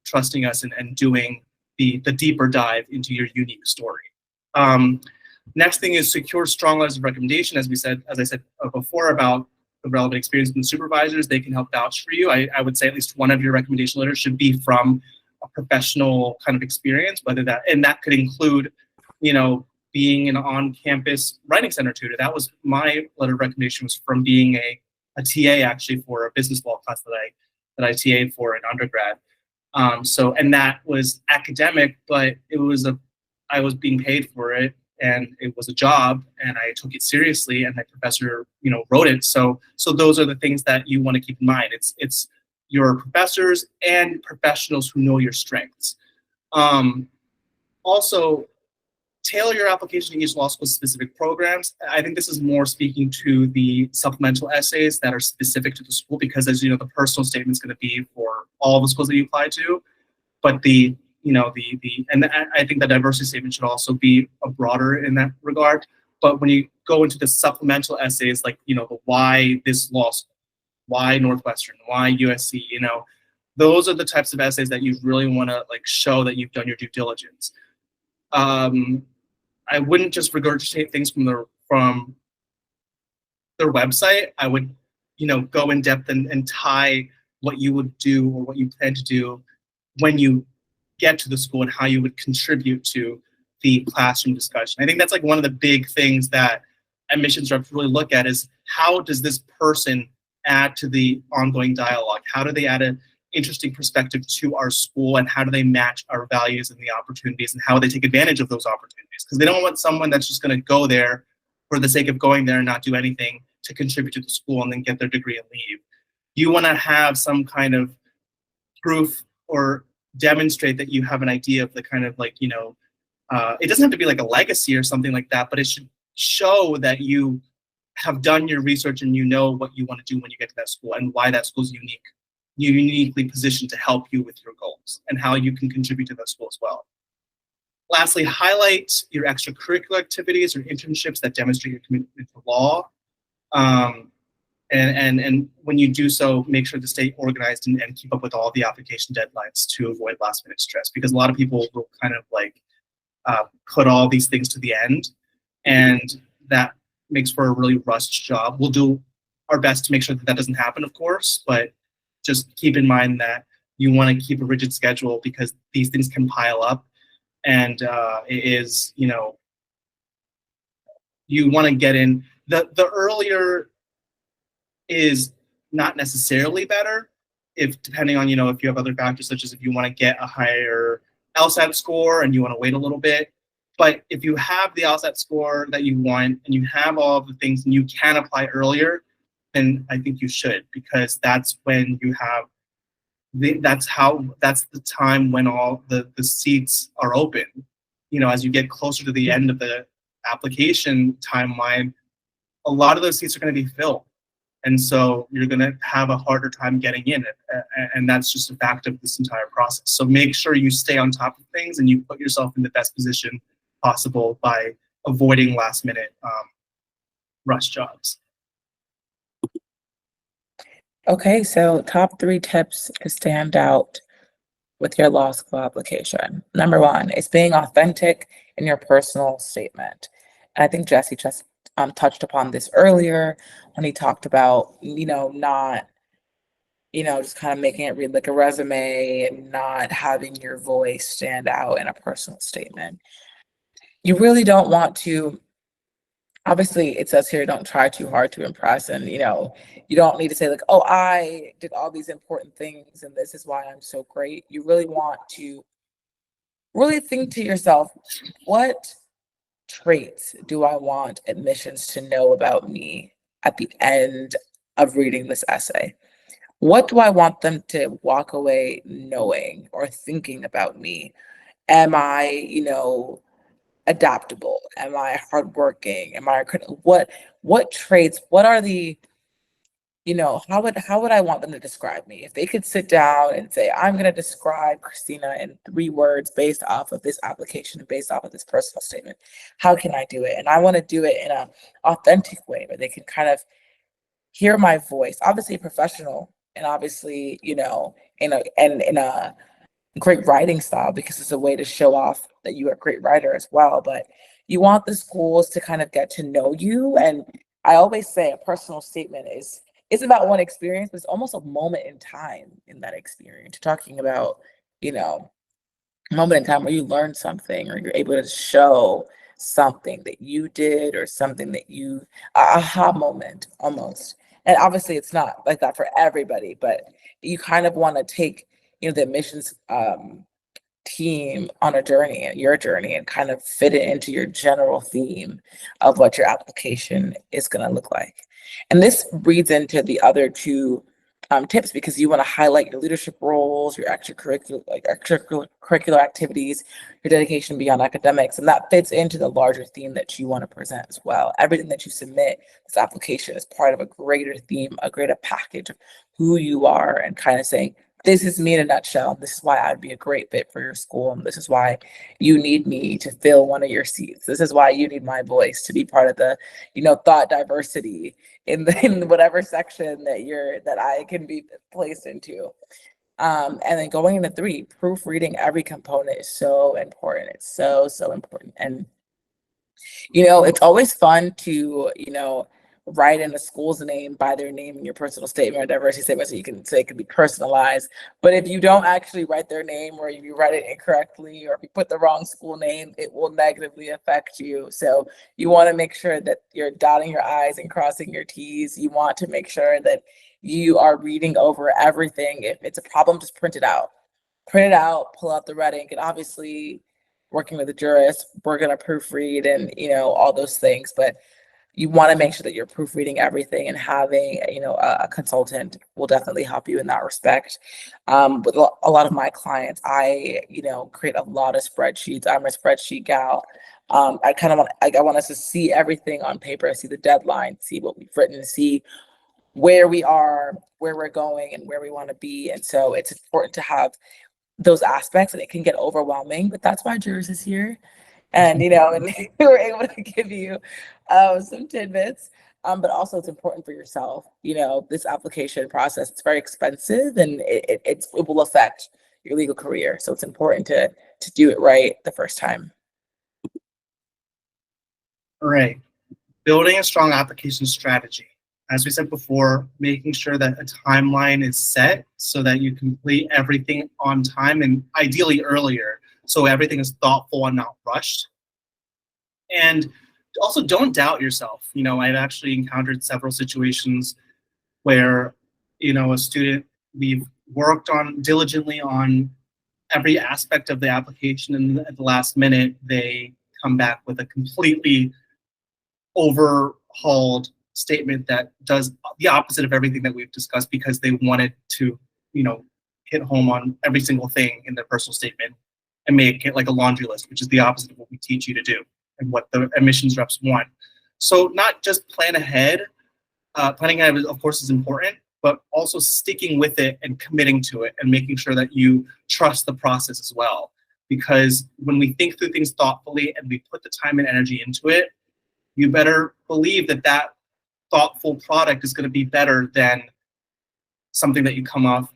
trusting us and doing the deeper dive into your unique story. Next thing is secure strong letters of recommendation. As I said before about the relevant experience from the supervisors, they can help vouch for you. I would say at least one of your recommendation letters should be from a professional kind of experience, whether that could include being an on-campus writing center tutor. That was my letter of recommendation, was from being a TA actually for a business law class that I TA'd for in undergrad. And that was academic, but I was being paid for it, and it was a job, and I took it seriously, and my professor, wrote it. So those are the things that you want to keep in mind. It's your professors and professionals who know your strengths. Also, tailor your application to each law school's specific programs. I think this is more speaking to the supplemental essays that are specific to the school, because as you know, the personal statement is going to be for all the schools that you apply to, but and I think the diversity statement should also be broader in that regard. But when you go into the supplemental essays, like, the why this law school, why Northwestern, why USC, those are the types of essays that you really want to show that you've done your due diligence. I wouldn't just regurgitate things from their website. I would, go in depth and tie what you would do or what you plan to do when you get to the school and how you would contribute to the classroom discussion. I think that's one of the big things that admissions reps really look at, is how does this person add to the ongoing dialogue? How do they add an interesting perspective to our school, and how do they match our values and the opportunities, and how they take advantage of those opportunities? Because they don't want someone that's just going to go there for the sake of going there and not do anything to contribute to the school and then get their degree and leave. You want to have some kind of proof or demonstrate that you have an idea of the kind of it doesn't have to be a legacy or something like that, but it should show that you have done your research and you know what you want to do when you get to that school, and why that school is unique. You're uniquely positioned to help you with your goals, and how you can contribute to that school as well. Lastly, highlight your extracurricular activities or internships that demonstrate your commitment to law. And when you do so, make sure to stay organized and keep up with all the application deadlines to avoid last minute stress, because a lot of people will kind of put all these things to the end, and that makes for a really rushed job. We'll do our best to make sure that that doesn't happen, of course, but just keep in mind that you want to keep a rigid schedule, because these things can pile up, and it is, you want to get in. The earlier is not necessarily better, if depending on, if you have other factors, such as if you want to get a higher LSAT score and you want to wait a little bit. But if you have the LSAT score that you want, and you have all of the things, and you can apply earlier, then I think you should, because that's when you have that's the time when all the seats are open. As you get closer to the end of the application timeline, a lot of those seats are going to be filled, and so you're going to have a harder time getting in, and that's just a fact of this entire process. So make sure you stay on top of things, and you put yourself in the best position possible by avoiding last minute rush jobs. Okay, so top 3 tips to stand out with your law school application. Number 1 is being authentic in your personal statement. And I think Jesse just touched upon this earlier when he talked about, not, just kind of making it read like a resume and not having your voice stand out in a personal statement. You really don't want to, obviously it says here, don't try too hard to impress, and you don't need to say oh, I did all these important things and this is why I'm so great. You really want to really think to yourself, what traits do I want admissions to know about me at the end of reading this essay? What do I want them to walk away knowing or thinking about me? Am I, adaptable? Am I hardworking? Am I what traits? What are the, how would I want them to describe me? If they could sit down and say, I'm going to describe Christina in 3 words based off of this application and based off of this personal statement, how can I do it? And I want to do it in an authentic way where they can kind of hear my voice, obviously professional, and obviously, in a great writing style, because it's a way to show off that you're a great writer as well. But you want the schools to kind of get to know you. And I always say a personal statement it's about one experience, but it's almost a moment in time in that experience. You're talking about, a moment in time where you learn something or you're able to show something that you did or something that aha moment almost. And obviously it's not like that for everybody, but you kind of want to take, the admissions team on a journey, your journey, and kind of fit it into your general theme of what your application is going to look like. And this reads into the other two tips, because you want to highlight your leadership roles, your extracurricular activities, your dedication beyond academics, and that fits into the larger theme that you want to present as well. Everything that you submit this application is part of a greater theme, a greater package of who you are, and kind of saying, this is me in a nutshell. This is why I'd be a great fit for your school. And this is why you need me to fill one of your seats. This is why you need my voice to be part of the, thought diversity in whatever section that I can be placed into. And then going into 3, proofreading every component is so important. It's so, so important. And, it's always fun to, write in a school's name by their name in your personal statement or diversity statement, so you can say it can be personalized. But if you don't actually write their name, or if you write it incorrectly, or if you put the wrong school name, it will negatively affect you. So you want to make sure that you're dotting your I's and crossing your T's. You want to make sure that you are reading over everything. If it's a problem, just print it out. Print it out, pull out the red ink, and obviously working with a jurist, we're going to proofread and, all those things. But you want to make sure that you're proofreading everything, and having, a consultant will definitely help you in that respect. With a lot of my clients, I, create a lot of spreadsheets. I'm a spreadsheet gal. I want us to see everything on paper, see the deadline, see what we've written, see where we are, where we're going, and where we want to be. And so it's important to have those aspects, and it can get overwhelming, but that's why jurors is here. And, and we were able to give you some tidbits, but also it's important for yourself. This application process, it's very expensive, and it will affect your legal career. So it's important to do it right the first time. All right. Building a strong application strategy. As we said before, making sure that a timeline is set so that you complete everything on time, and ideally earlier, so everything is thoughtful and not rushed. And also, don't doubt yourself. I've actually encountered several situations where, a student, we've worked diligently on every aspect of the application, and at the last minute, they come back with a completely overhauled statement that does the opposite of everything that we've discussed, because they wanted to, hit home on every single thing in their personal statement and make it like a laundry list, which is the opposite of what we teach you to do and what the admissions reps want. So not just plan ahead. Planning ahead, of course, is important, but also sticking with it and committing to it and making sure that you trust the process as well. Because when we think through things thoughtfully and we put the time and energy into it, you better believe that that thoughtful product is going to be better than something that you come off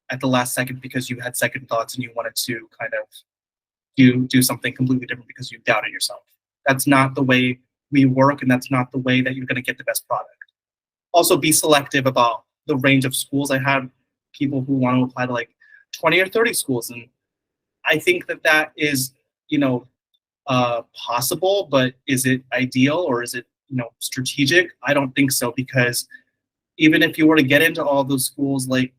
at the last second because you had second thoughts and you wanted to kind of do something completely different because you doubted yourself. That's not the way we work, and that's not the way that you're going to get the best product. Also, be selective about the range of schools. I have people who want to apply to like 20 or 30 schools, and I think that is, possible, but is it ideal, or is it, strategic? I don't think so, because even if you were to get into all those schools, like,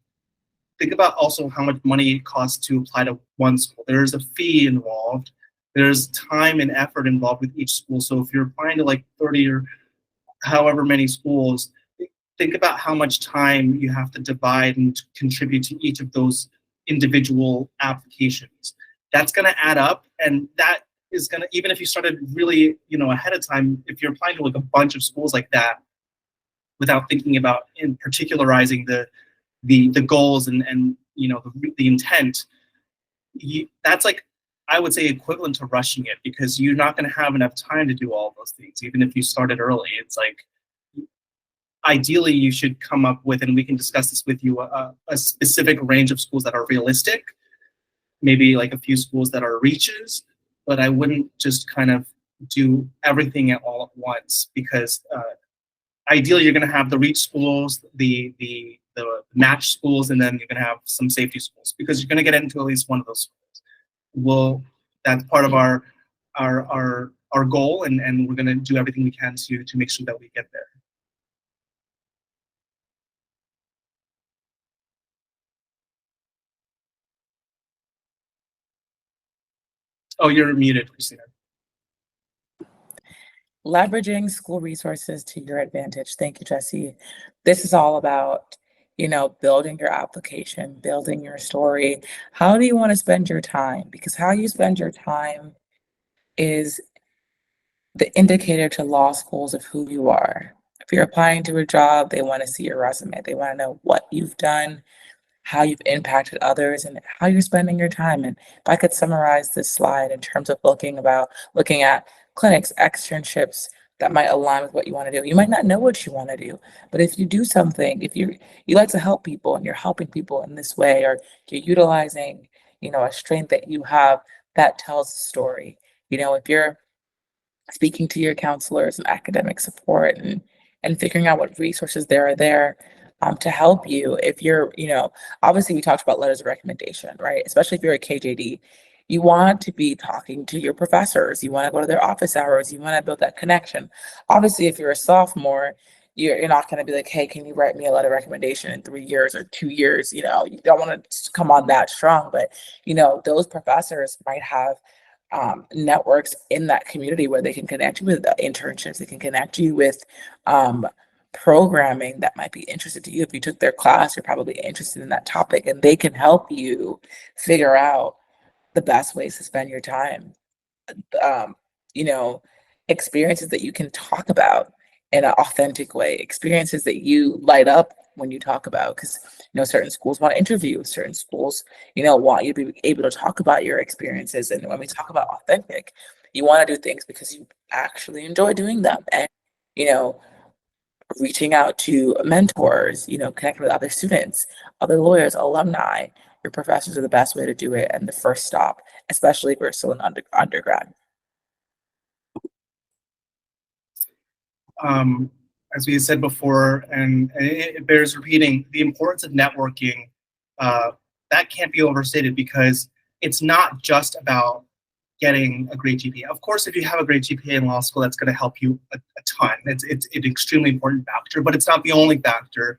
think about also how much money it costs to apply to one school. There's a fee involved. There's time and effort involved with each school. So if you're applying to like 30 or however many schools, think about how much time you have to divide and contribute to each of those individual applications. That's going to add up, and that is going to, even if you started really, ahead of time, if you're applying to like a bunch of schools like that without thinking about in particularizing the goals and the intent, that's like, I would say, equivalent to rushing it, because you're not going to have enough time to do all of those things. Even if you started early, it's like, ideally you should come up with, and we can discuss this with you, a specific range of schools that are realistic, maybe like a few schools that are reaches, but I wouldn't just kind of do everything all at once, because ideally you're going to have the reach schools, the match schools, and then you're going to have some safety schools, because you're going to get into at least one of those schools. Well, that's part of our our goal, and we're going to do everything we can to make sure that we get there. Oh, you're muted, Christina. Leveraging school resources to your advantage. Thank you, Jesse. This is all about, building your application, building your story. How do you want to spend your time? Because how you spend your time is the indicator to law schools of who you are. If you're applying to a job, they want to see your resume. They want to know what you've done, how you've impacted others, and how you're spending your time. And if I could summarize this slide in terms of looking at clinics, externships that might align with what you want to do. You might not know what you want to do, but if you do something, if you like to help people and you're helping people in this way, or you're utilizing, a strength that you have, that tells a story. If you're speaking to your counselors and academic support, and figuring out what resources there are there to help you. If you're, obviously we talked about letters of recommendation, right? Especially if you're a KJD, you want to be talking to your professors. You want to go to their office hours. You want to build that connection. Obviously, if you're a sophomore, you're not going to be like, hey, can you write me a letter of recommendation in 3 years or 2 years? You don't want to come on that strong, but those professors might have networks in that community where they can connect you with internships. They can connect you with programming that might be interested to you. If you took their class, you're probably interested in that topic, and they can help you figure out the best ways to spend your time. Um, you know, Experiences that you can talk about in an authentic way, experiences that you light up when you talk about, because certain schools want to interview, certain schools want you to be able to talk about your experiences. And when we talk about authentic, you want to do things because you actually enjoy doing them. And reaching out to mentors, connecting with other students, other lawyers, alumni, your professors are the best way to do it, and the first stop, especially if you're still an undergrad. As we said before, and it bears repeating, the importance of networking, that can't be overstated, because it's not just about getting a great GPA. Of course, if you have a great GPA in law school, that's going to help you a ton. It's an extremely important factor, but it's not the only factor.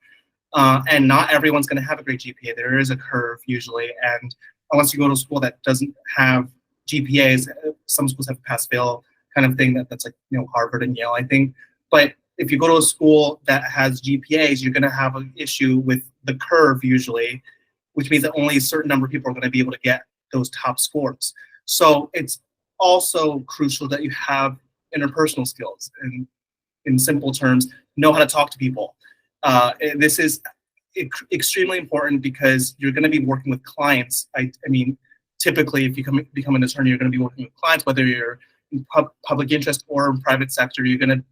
And not everyone's going to have a great GPA. There is a curve usually, and unless you go to a school that doesn't have GPAs, some schools have pass-fail kind of thing. That's like Harvard and Yale, I think. But if you go to a school that has GPAs, you're going to have an issue with the curve usually, which means that only a certain number of people are going to be able to get those top scores. So it's also crucial that you have interpersonal skills, and in simple terms, know how to talk to people. This is extremely important because you're going to be working with clients. I mean, typically, if you become an attorney, you're going to be working with clients, whether you're in public interest or in private sector. You're going to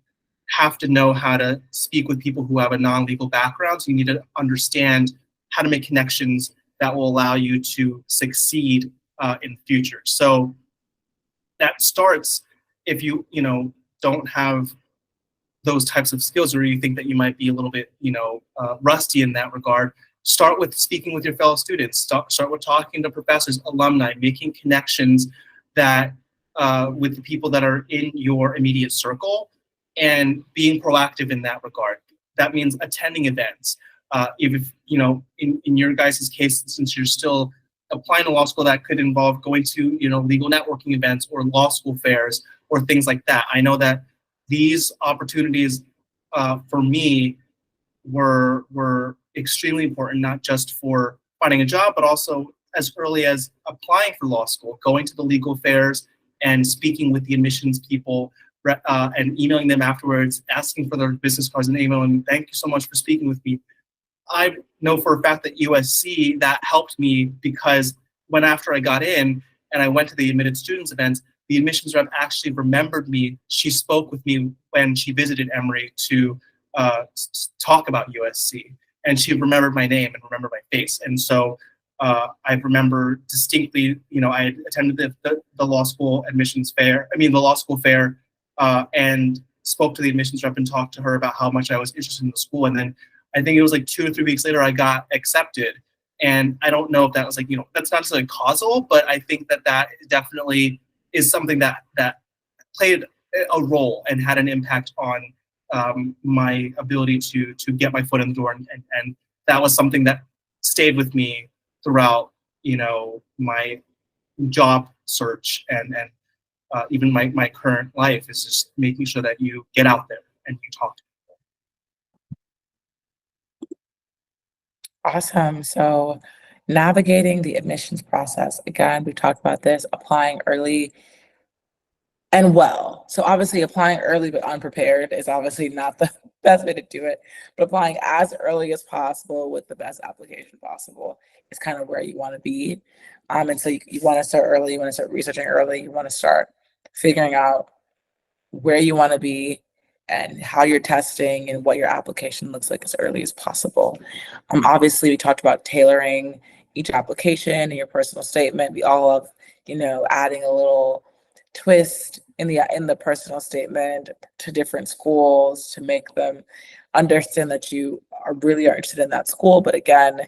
have to know how to speak with people who have a non-legal background. So you need to understand how to make connections that will allow you to succeed in the future. So that starts if you don't have those types of skills, or you think that you might be a little bit rusty in that regard. Start with speaking with your fellow students. Start with talking to professors, alumni, making connections that with the people that are in your immediate circle, and being proactive in that regard. That means attending events. If in your guys' case, since you're still applying to law school, that could involve going to legal networking events or law school fairs or things like that. I know that these opportunities for me were extremely important, not just for finding a job, but also as early as applying for law school, going to the legal fairs and speaking with the admissions people, and emailing them afterwards, asking for their business cards and emailing them, thank you so much for speaking with me. I know for a fact that USC, that helped me, because when after I got in and I went to the admitted students events, the admissions rep actually remembered me. She spoke with me when she visited Emory to talk about USC, and she remembered my name and remembered my face. And so I remember distinctly, I attended the law school admissions fair, the law school fair, and spoke to the admissions rep and talked to her about how much I was interested in the school. And then I think it was like 2 or 3 weeks later, I got accepted. And I don't know if that was that's not necessarily causal, but I think that definitely is something that played a role and had an impact on my ability to get my foot in the door, and that was something that stayed with me throughout, my job search and even my current life, is just making sure that you get out there and you talk to people. Awesome. So navigating the admissions process, again, we talked about this, applying early and well. So obviously applying early but unprepared is obviously not the best way to do it, but applying as early as possible with the best application possible is kind of where you want to be. And so you want to start early, you want to start researching early, you want to start figuring out where you want to be and how you're testing and what your application looks like as early as possible. Obviously, we talked about tailoring each application and your personal statement. We all love, adding a little twist in the personal statement to different schools to make them understand that you are interested in that school. But again,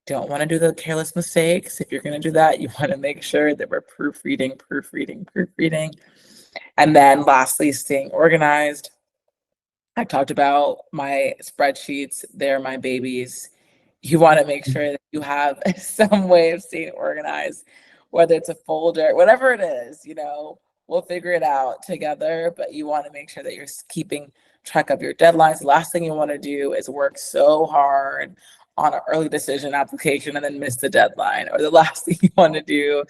don't want to do the careless mistakes. If you're going to do that, you want to make sure that we're proofreading. And then lastly, staying organized. I talked about my spreadsheets. They're my babies. You want to make sure that you have some way of staying organized, whether it's a folder, whatever it is, we'll figure it out together, but you want to make sure that you're keeping track of your deadlines. The last thing you want to do is work so hard on an early decision application and then miss the deadline. Or the last thing you want to do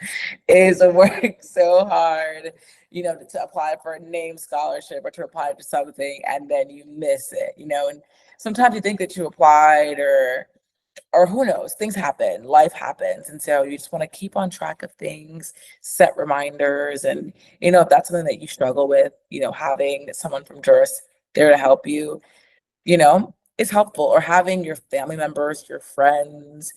is work so hard, to apply for a name scholarship or to apply for something and then you miss it, and sometimes you think that you applied or who knows, things happen, life happens. And so you just want to keep on track of things, set reminders. And, if that's something that you struggle with, having someone from Juris there to help you, is helpful, or having your family members, your friends,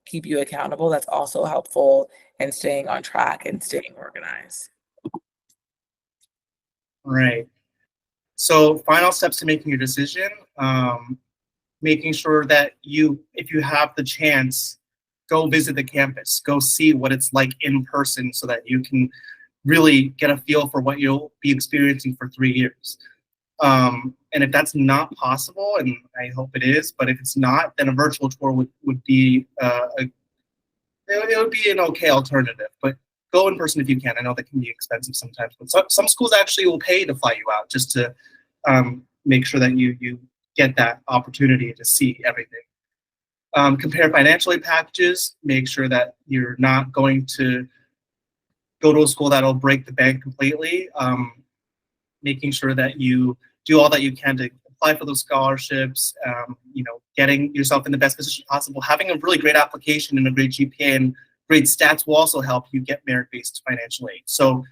keep you accountable. That's also helpful in staying on track and staying organized. Right. So final steps to making your decision, making sure that if you have the chance, go visit the campus, go see what it's like in person so that you can really get a feel for what you'll be experiencing for 3 years. And if that's not possible, and I hope it is, but if it's not, then a virtual tour would be it would be an okay alternative. But go in person if you can. I know that can be expensive sometimes, but some schools actually will pay to fly you out just to make sure that you get that opportunity to see everything. Compare financial aid packages. Make sure that you're not going to go to a school that'll break the bank completely. Making sure that you do all that you can to apply for those scholarships, getting yourself in the best position possible. Having a really great application and a great GPA and great stats will also help you get merit-based financial aid. So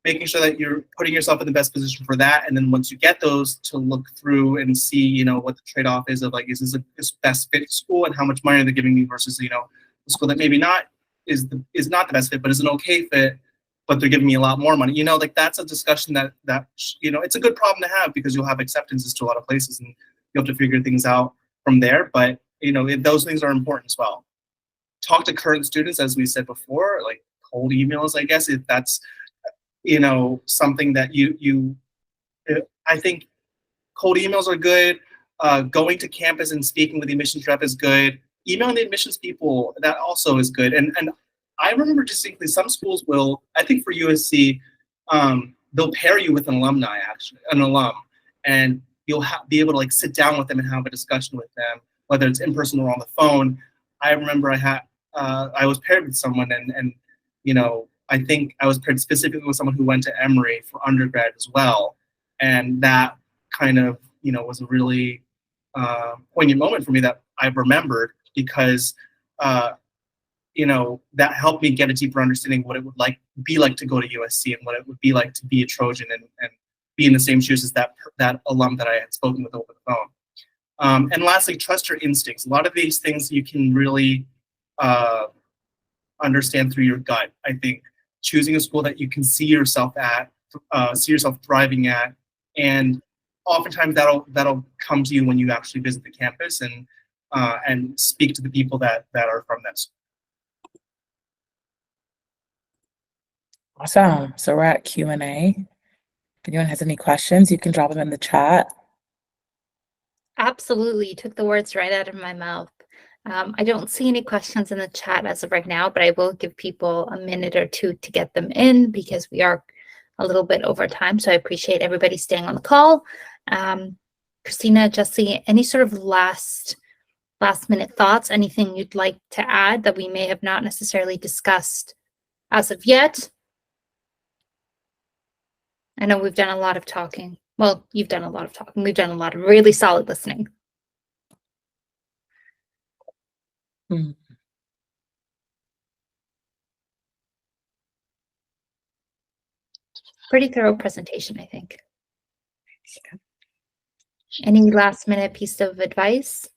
making sure that you're putting yourself in the best position for that. And then once you get those, to look through and see, what the trade-off is of, like, is this a best fit school and how much money they're giving me versus, a school that maybe not is not the best fit, but is an okay fit, but they're giving me a lot more money. That's a discussion that it's a good problem to have, because you'll have acceptances to a lot of places and you have to figure things out from there. But, those things are important as well. Talk to current students, as we said before, like cold emails, I guess, if that's, something that I think cold emails are good. Going to campus and speaking with the admissions rep is good. Emailing the admissions people, that also is good. And I remember distinctly some schools will, I think for USC, they'll pair you with an alum, and you'll be able to sit down with them and have a discussion with them, whether it's in person or on the phone. I remember I was paired with someone, and I think I was paired specifically with someone who went to Emory for undergrad as well, and that kind of was a really poignant moment for me that I've remembered, because that helped me get a deeper understanding of what it would be like to go to USC and what it would be like to be a Trojan and be in the same shoes as that alum that I had spoken with over the phone. And lastly, trust your instincts. A lot of these things you can really understand through your gut. I think choosing a school that you can see yourself thriving at, and oftentimes that'll come to you when you actually visit the campus and speak to the people that are from that school. Awesome. So we're at Q&A. If anyone has any questions, you can drop them in the chat. Absolutely. You took the words right out of my mouth. I don't see any questions in the chat as of right now, but I will give people a minute or two to get them in because we are a little bit over time. So I appreciate everybody staying on the call. Christina, Jesse, any sort of last minute thoughts, anything you'd like to add that we may have not necessarily discussed as of yet? I know we've done a lot of talking. Well, you've done a lot of talking. We've done a lot of really solid listening. Pretty thorough presentation, I think. Any last minute piece of advice?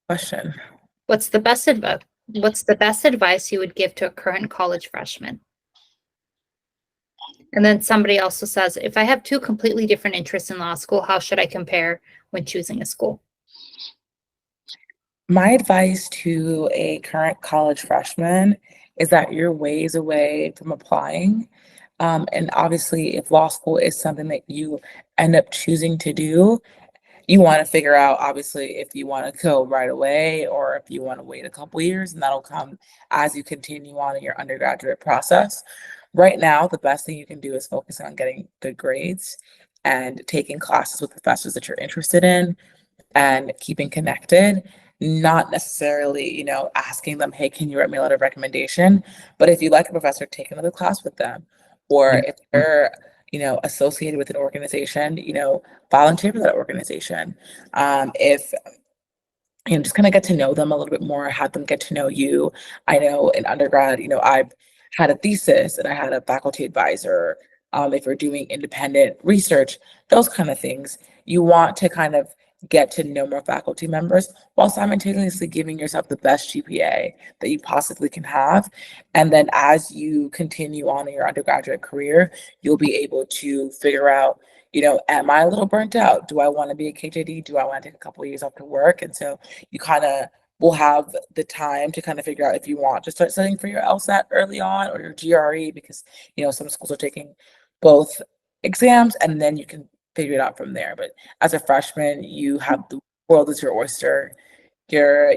Question. What's the best advice you would give to a current college freshman? And then somebody also says, if I have two completely different interests in law school, how should I compare when choosing a school? My advice to a current college freshman is that you're ways away from applying. And obviously, if law school is something that you end up choosing to do, you want to figure out, obviously, if you want to go right away or if you want to wait a couple years, and that'll come as you continue on in your undergraduate process. Right now, the best thing you can do is focus on getting good grades and taking classes with professors that you're interested in and keeping connected, not necessarily, asking them, hey, can you write me a letter of recommendation? But if you like a professor, take another class with them. Or if they're, associated with an organization, volunteer for that organization. If just kind of get to know them a little bit more, have them get to know you. I know in undergrad, I've had a thesis and I had a faculty advisor. If you're doing independent research, those kind of things, you want to kind of get to know more faculty members while simultaneously giving yourself the best GPA that you possibly can have. And then as you continue on in your undergraduate career, you'll be able to figure out, am I a little burnt out? Do I want to be a KJD? Do I want to take a couple of years off to work? And so you kind of will have the time to kind of figure out if you want to start studying for your LSAT early on or your GRE, because, some schools are taking both exams and then you can figure it out from there. But as a freshman, you have the world as your oyster. You're,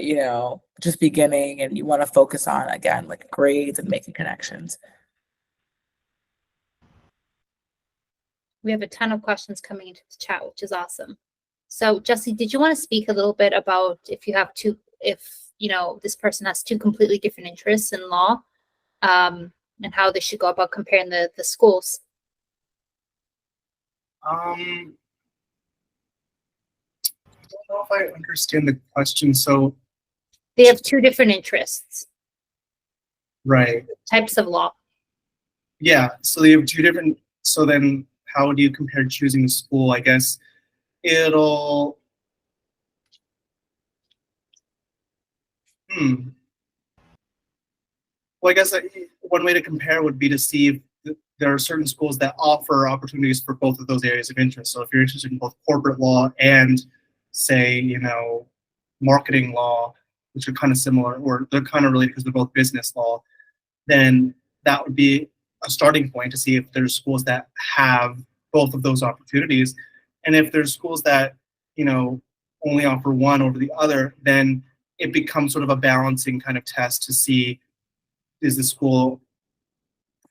just beginning and you want to focus on, again, like grades and making connections. We have a ton of questions coming into the chat, which is awesome. So Jesse, did you want to speak a little bit about if this person has two completely different interests in law, and how they should go about comparing the schools? I don't know if I understand the question. So they have two different interests. Right. Types of law. Yeah. So they have two different. So then how do you compare choosing a school? I guess it'll. Well, I guess one way to compare would be to see if there are certain schools that offer opportunities for both of those areas of interest. So if you're interested in both corporate law and, say, marketing law, which are kind of similar, or they're kind of related because they're both business law, then that would be a starting point to see if there's schools that have both of those opportunities. And if there's schools that, only offer one over the other, then it becomes sort of a balancing kind of test to see, does the school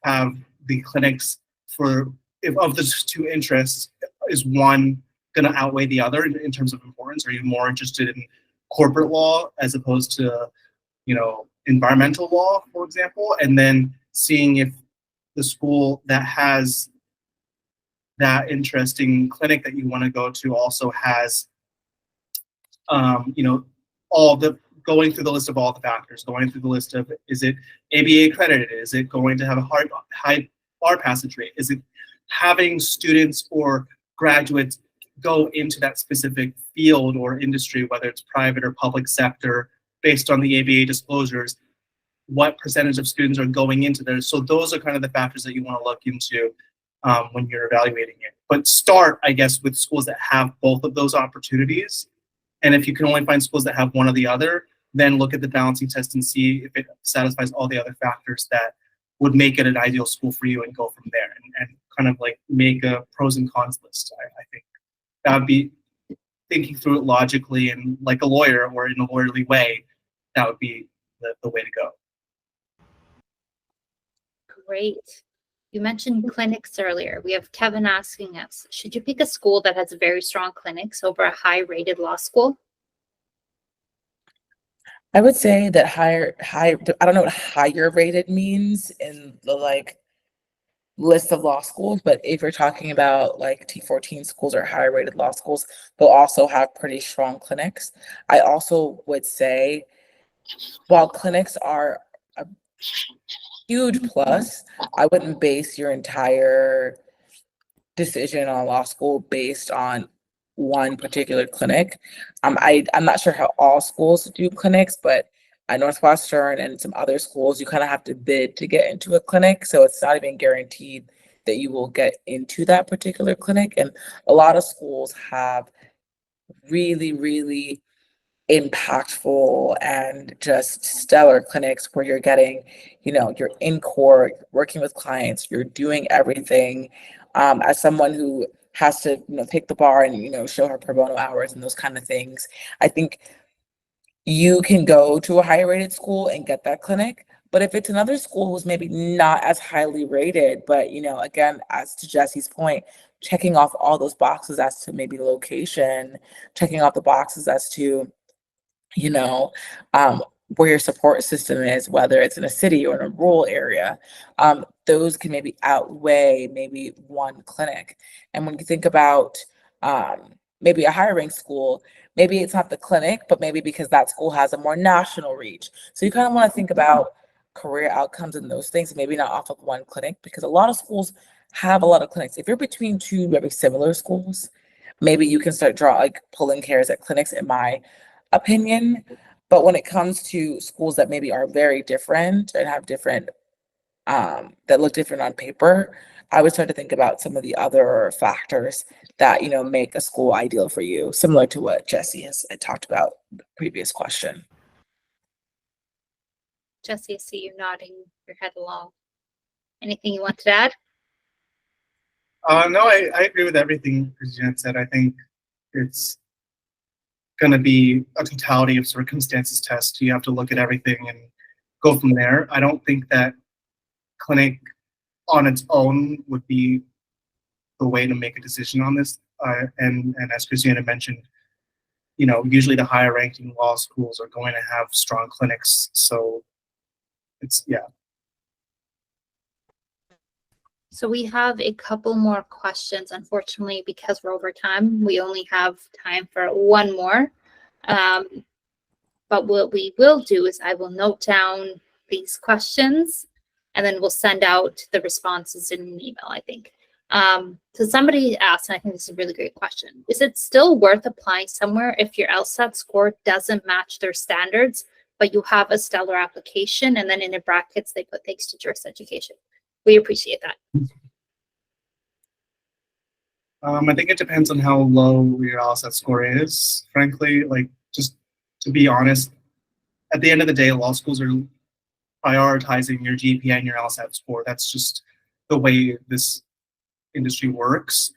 have the clinics for, if of the two interests, is one going to outweigh the other in terms of importance? Are you more interested in corporate law as opposed to, environmental law, for example? And then seeing if the school that has that interesting clinic that you want to go to also has, all the, going through the list of all the factors, going through the list of, is it ABA accredited? Is it going to have a high bar passage rate? Is it having students or graduates go into that specific field or industry, whether it's private or public sector, based on the ABA disclosures? What percentage of students are going into there? So those are kind of the factors that you want to look into when you're evaluating it. But start, I guess, with schools that have both of those opportunities. And if you can only find schools that have one or the other, then look at the balancing test and see if it satisfies all the other factors that would make it an ideal school for you, and go from there, and kind of like make a pros and cons list. I think that would be thinking through it logically and like a lawyer, or in a lawyerly way. That would be the way to go. Great. You mentioned clinics earlier. We have Kevin asking us, should you pick a school that has very strong clinics over a high-rated law school? I would say that I don't know what higher rated means in the like list of law schools, but if you're talking about like T14 schools or higher rated law schools, they'll also have pretty strong clinics. I also would say while clinics are a huge plus, I wouldn't base your entire decision on law school based on one particular clinic. I'm not sure how all schools do clinics, but at Northwestern and some other schools, you kind of have to bid to get into a clinic. So it's not even guaranteed that you will get into that particular clinic. And a lot of schools have really, really impactful and just stellar clinics where you're getting, you're in court, working with clients, you're doing everything. As someone who has to, take the bar and, show her pro bono hours and those kind of things, I think you can go to a higher rated school and get that clinic. But if it's another school who's maybe not as highly rated, but, again, as to Jesse's point, checking off all those boxes as to maybe location, checking off the boxes as to you know, where your support system is, whether it's in a city or in a rural area, those can maybe outweigh maybe one clinic. And when you think about maybe a higher ranked school, maybe it's not the clinic, but maybe because that school has a more national reach. So you kind of want to think about career outcomes and those things, maybe not off of one clinic, because a lot of schools have a lot of clinics. If you're between two very similar schools, maybe you can start pulling hairs at clinics, in my opinion. But when it comes to schools that maybe are very different and have different that look different on paper, I would start to think about some of the other factors that make a school ideal for you, similar to what Jesse has talked about in the previous question. Jesse, I see you nodding your head along. Anything you want to add? No, I agree with everything Christiane said. I think it's going to be a totality of circumstances test. You have to look at everything and go from there. I don't think that clinic on its own would be the way to make a decision on this. And as Christiane had mentioned, usually the higher ranking law schools are going to have strong clinics. So it's, yeah. So we have a couple more questions. Unfortunately, because we're over time, we only have time for one more. But what we will do is I will note down these questions and then we'll send out the responses in an email, I think. So somebody asked, and I think this is a really great question, is it still worth applying somewhere if your LSAT score doesn't match their standards, but you have a stellar application, and then in the brackets, they put thanks to Juris Education? We appreciate that. I think it depends on how low your LSAT score is, frankly. Like, just to be honest, at the end of the day, law schools are prioritizing your GPA and your LSAT score. That's just the way this industry works.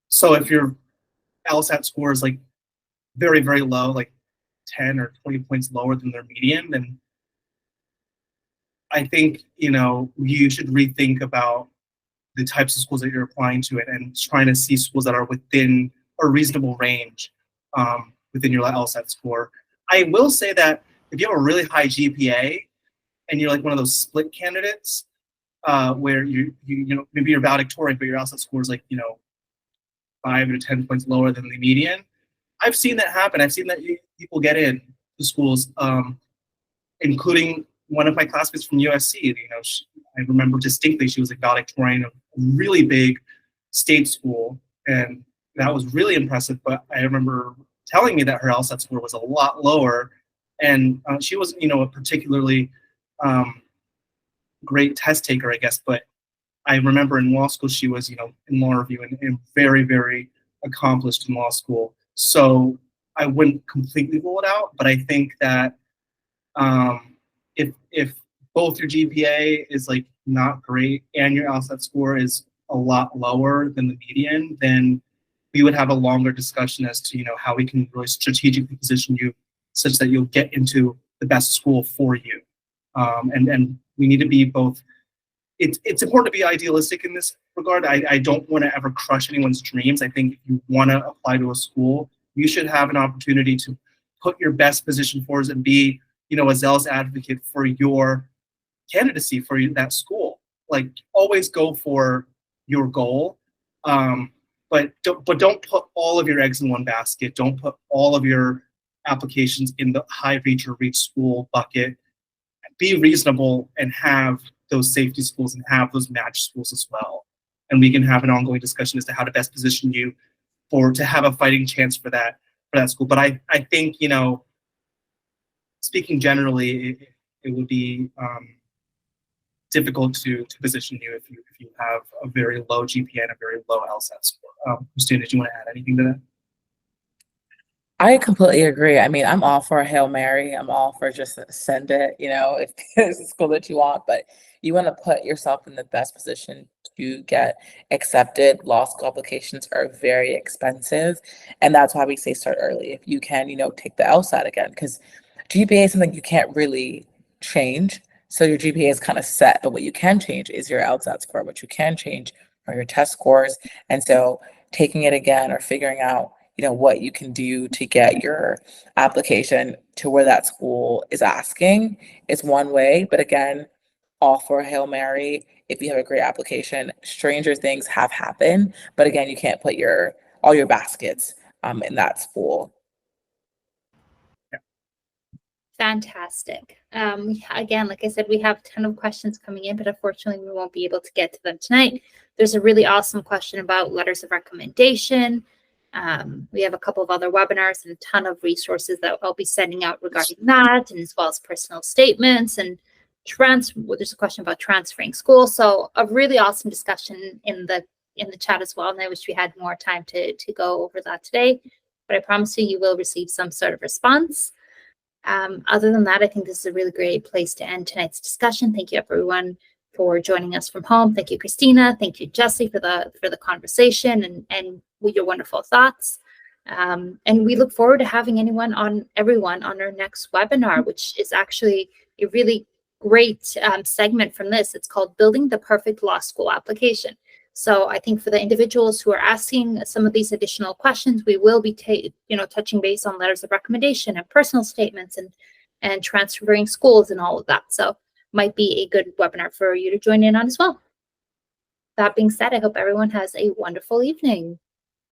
So if your LSAT score is like very, very low, like 10 or 20 points lower than their median, then I think, you should rethink about the types of schools that you're applying to it and trying to see schools that are within a reasonable range within your LSAT score. I will say that if you have a really high GPA and you're like one of those split candidates where you maybe you're valedictorian, but your LSAT score is like 5 to 10 points lower than the median. I've seen that happen. I've seen that people get in to schools, including one of my classmates from USC. I remember distinctly she was like valedictorian of a really big state school, and that was really impressive. But I remember telling me that her LSAT score was a lot lower, and she wasn't, a particularly great test taker, I guess. But I remember in law school she was, in law review and very, very accomplished in law school. So I wouldn't completely rule it out, but I think that if both your GPA is like not great and your LSAT score is a lot lower than the median, then we would have a longer discussion as to how we can really strategically position you such that you'll get into the best school for you. And we need to be both. It's important to be idealistic in this regard. I don't want to ever crush anyone's dreams. I think if you want to apply to a school, you should have an opportunity to put your best position forward and be, a zealous advocate for your candidacy for that school. Like, always go for your goal, but don't put all of your eggs in one basket. Don't put all of your applications in the high reach or reach school bucket. Be reasonable and have those safety schools and have those match schools as well. And we can have an ongoing discussion as to how to best position you to have a fighting chance for that school. But I think, speaking generally, it would be difficult to position you if you have a very low GPA and a very low LSAT score. Christina, did you want to add anything to that? I completely agree. I mean, I'm all for a Hail Mary. I'm all for just send it, if there's a school that you want, but you want to put yourself in the best position to get accepted. Law school applications are very expensive, and that's why we say start early. If you can, take the LSAT again, because GPA is something you can't really change. So your GPA is kind of set, but what you can change is your LSAT score. What you can change are your test scores. And so taking it again or figuring out what you can do to get your application to where that school is asking is one way. But again, all for a Hail Mary. If you have a great application, stranger things have happened. But again, you can't put all your baskets in that school. Fantastic. Again, like I said, we have a ton of questions coming in, but unfortunately we won't be able to get to them tonight. There's a really awesome question about letters of recommendation. We have a couple of other webinars and a ton of resources that I'll be sending out regarding that, and as well as personal statements and there's a question about transferring school. So a really awesome discussion in the chat as well. And I wish we had more time to go over that today, but I promise you will receive some sort of response. Other than that, I think this is a really great place to end tonight's discussion. Thank you, everyone, for joining us from home. Thank you, Christina. Thank you, Jessie, for the conversation and your wonderful thoughts. And we look forward to having everyone on our next webinar, which is actually a really great segment from this. It's called Building the Perfect Law School Application. So I think for the individuals who are asking some of these additional questions, we will be touching base on letters of recommendation and personal statements and transferring schools and all of that. So might be a good webinar for you to join in on as well. That being said, I hope everyone has a wonderful evening.